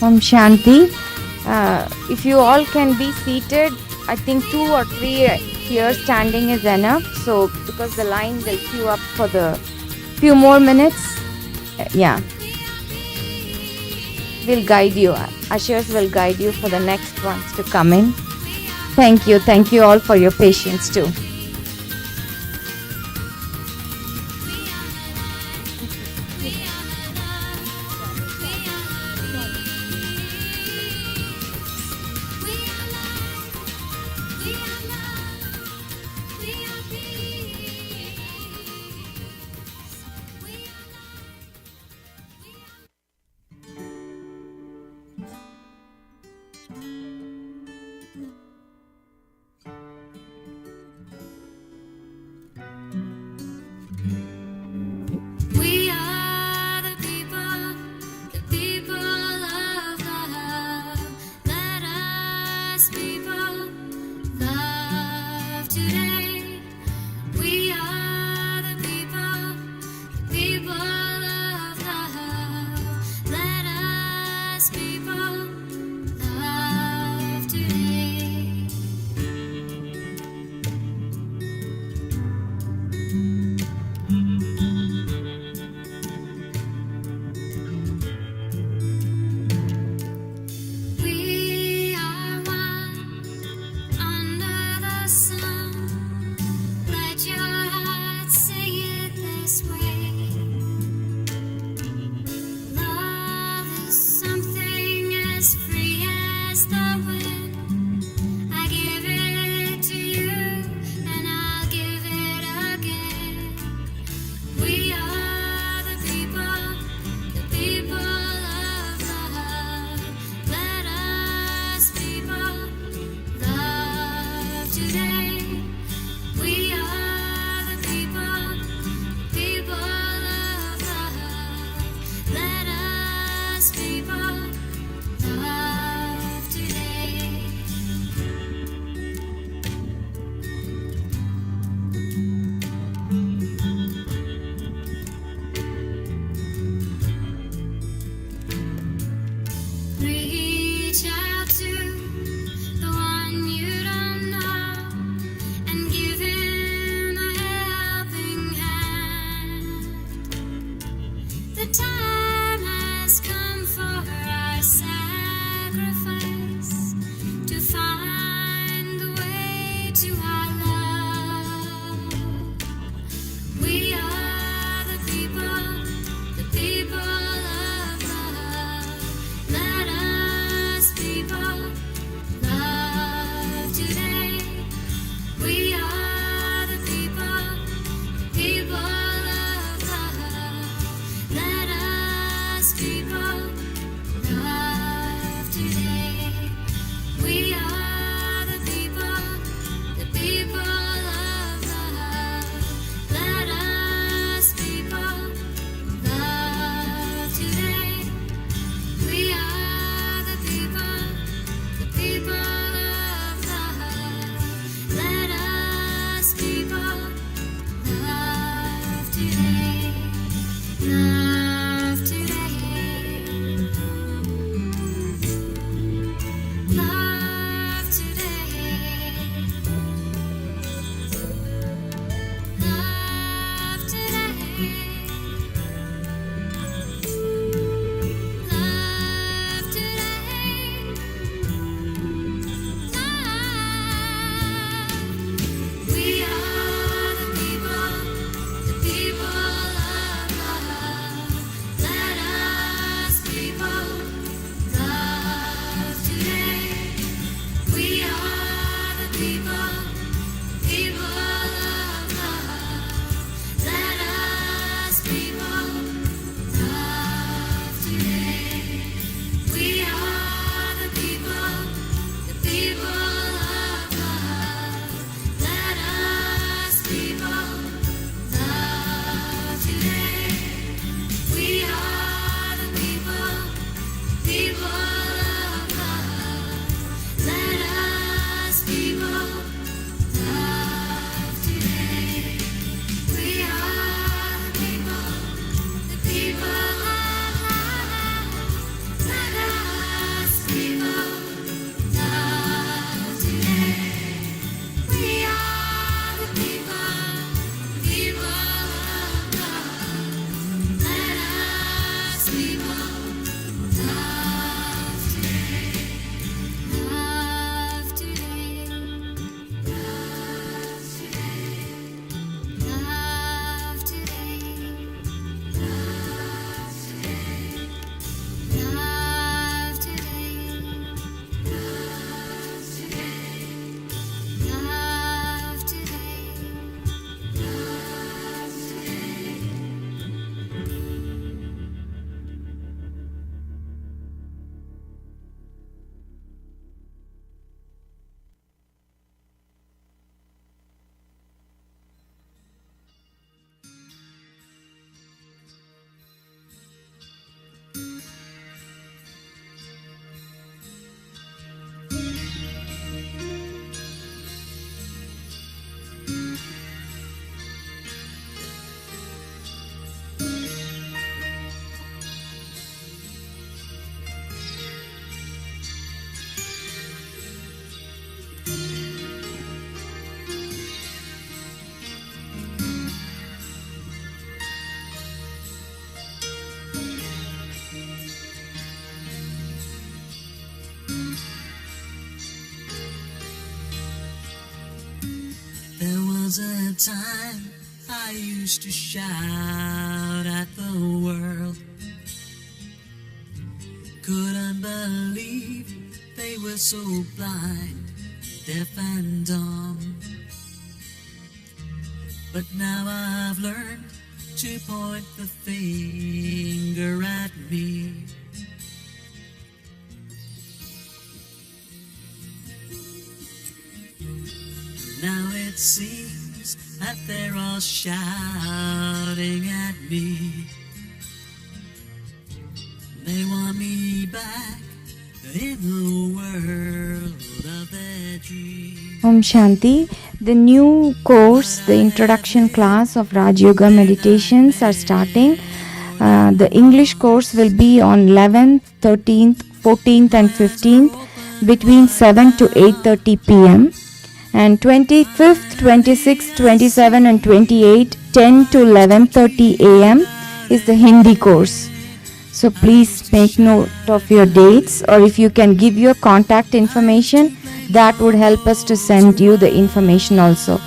Om Shanti. If you all can be seated, I think 2 or 3 here standing is enough. So, because the line will queue up for the few more minutes. Yeah. We'll guide you. Ushers will guide you for the next ones to come in. Thank you. Thank you all for your patience too. We are the people of love. Let us people love today. We are the people of love. Let us people love today. We are one under the sun. Let your heart say it this way. Love is something as free as the wind. I give it to you, and I'll give it again. We are the people of love. Let us people love today. We are the people of love. Let us people love today. Reach out to the one you don't know and give him a helping hand. The time has come for our sacrifice to find the way to our love. We are the people of love. Let us people love today. We are the people of love. Let us people love today. We are the people of love. Let us people love today. We are the people of love. Let us people love today. Love today. Love today. Love today. Love today. Love. We are the people of love. Let us people love today. We are the people of love. Let us people love today. We are the people of love. Let us people love today. We are the people of love. Let us people was a time I used to shout at the world. Couldn't believe they were so blind, deaf and dumb. But now I've learned to point the finger at me. Now it seems that they're all shouting at me. They want me back in the world of their dreams. Om Shanti. The new course, the introduction class of Raj Yoga meditations are starting. The English course will be on 11th, 13th, 14th and 15th between 7 to 8:30 p.m. and 25th, 26th, 27 and 28, 10 to 11:30 a.m. is the Hindi course. So please make note of your dates, or if you can give your contact information, that would help us to send you the information also.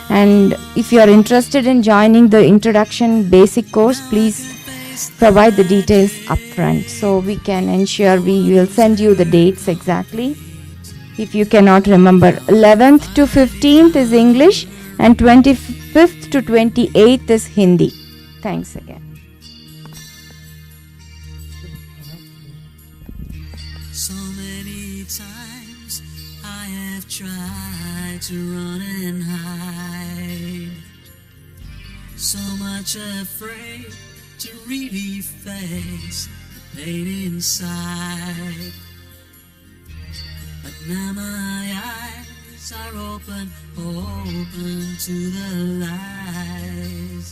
And if you are interested in joining the introduction basic course, please provide the details upfront so we can ensure we will send you the dates exactly. If you cannot remember, 11th to 15th is English and 25th to 28th is Hindi. Thanks again. So many times I have tried to run and hide, so much afraid to really face pain inside. But now my eyes are open to the lies.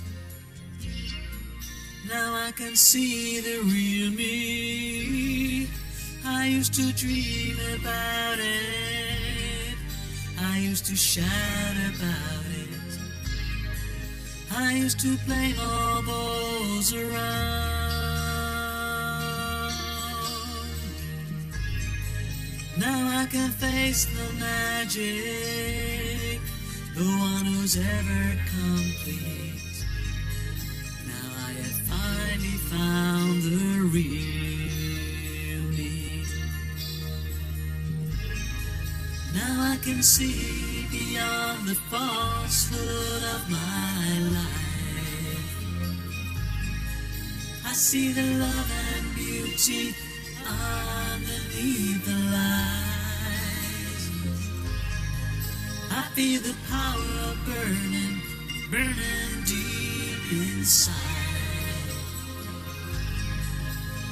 Now I can see the real me. I used to dream about it. I used to shout about it. I used to blame all those around. Now I can face the magic, the one who's ever complete. Now I have finally found the real me. Now I can see beyond the falsehood of my life. I see the love and beauty underneath the lies. I feel the power burning deep inside.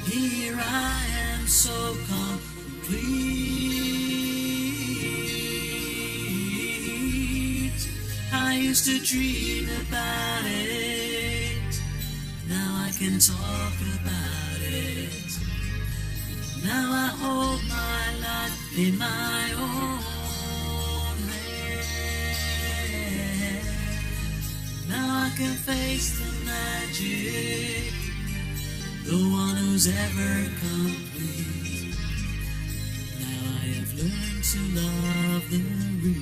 Here I am so complete. I used to dream about it. Now I can talk about it. Now I hold my life in my own hands. Now I can face the magic, the one who's ever complete. Now I have learned to love the real me.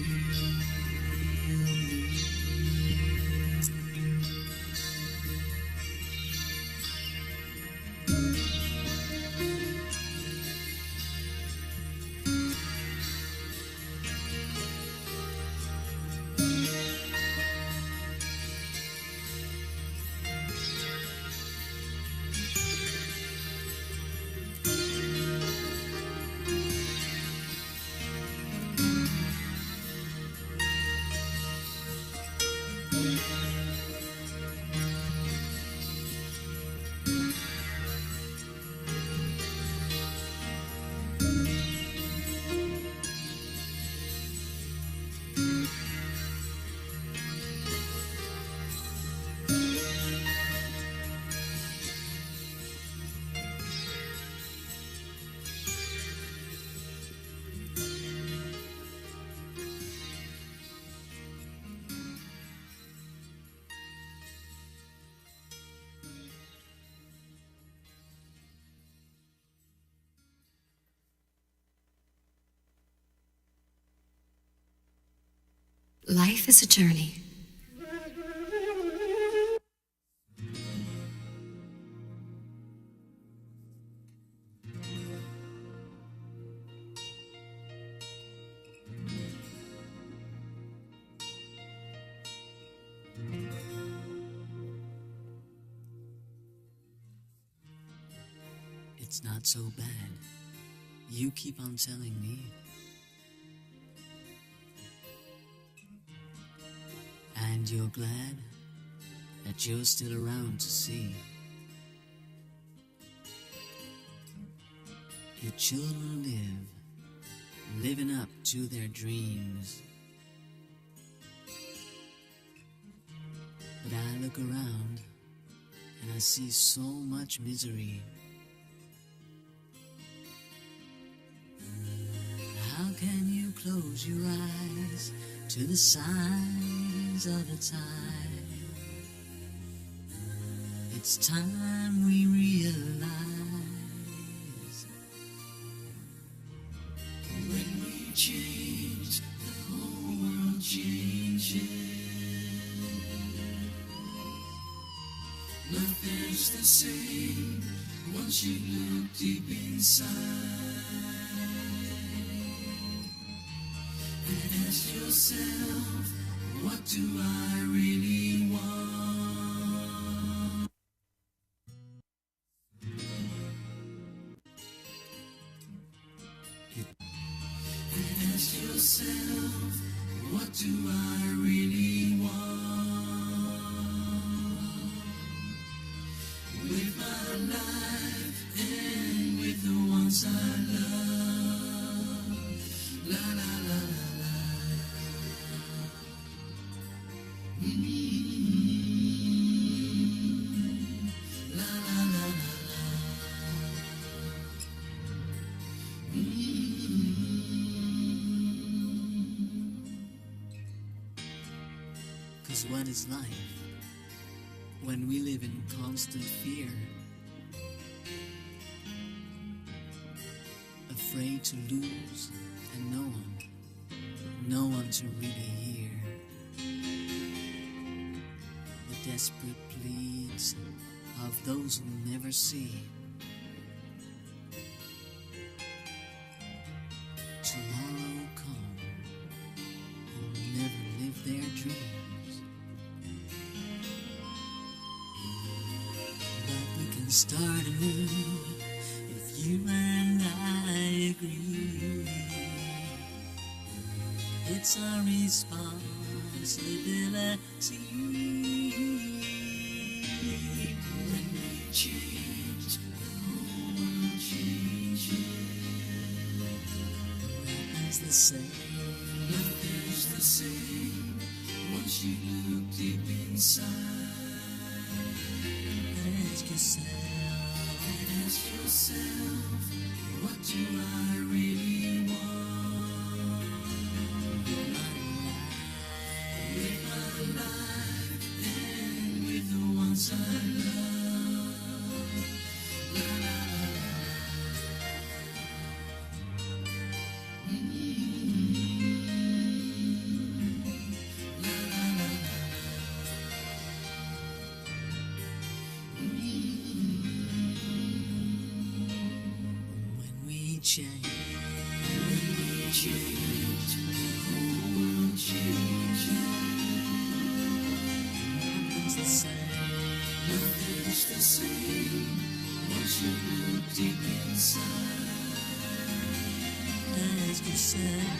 Life is a journey, It's not so bad. You keep on telling me. And you're glad that you're still around to see. Your children living up to their dreams. But I look around and I see so much misery. How can you close your eyes to the signs of the time? It's time we realize when we change, the whole world changes. Nothing's the same once you look deep inside. And ask yourself, what do I really want? And ask yourself, what do I really want? With my life and with the ones I love. La la la la la. La la la la la. 'Cause what is life when we live in constant fear? Afraid to lose and no one to really hear. The desperate pleads of those who never see. Tomorrow come, who'll never live their dreams. But we can start anew if you and I agree. It's our responsibility. When we change, the whole world changes. Nothing's the same. Nothing's the same once you look deep inside. Ask yourself, what do I really want? With my life and with the ones I love. La la la la. La la la la. When we change, the whole world changes. Nothing's the same. Nothing's the same once you look deep inside. Ask yourself,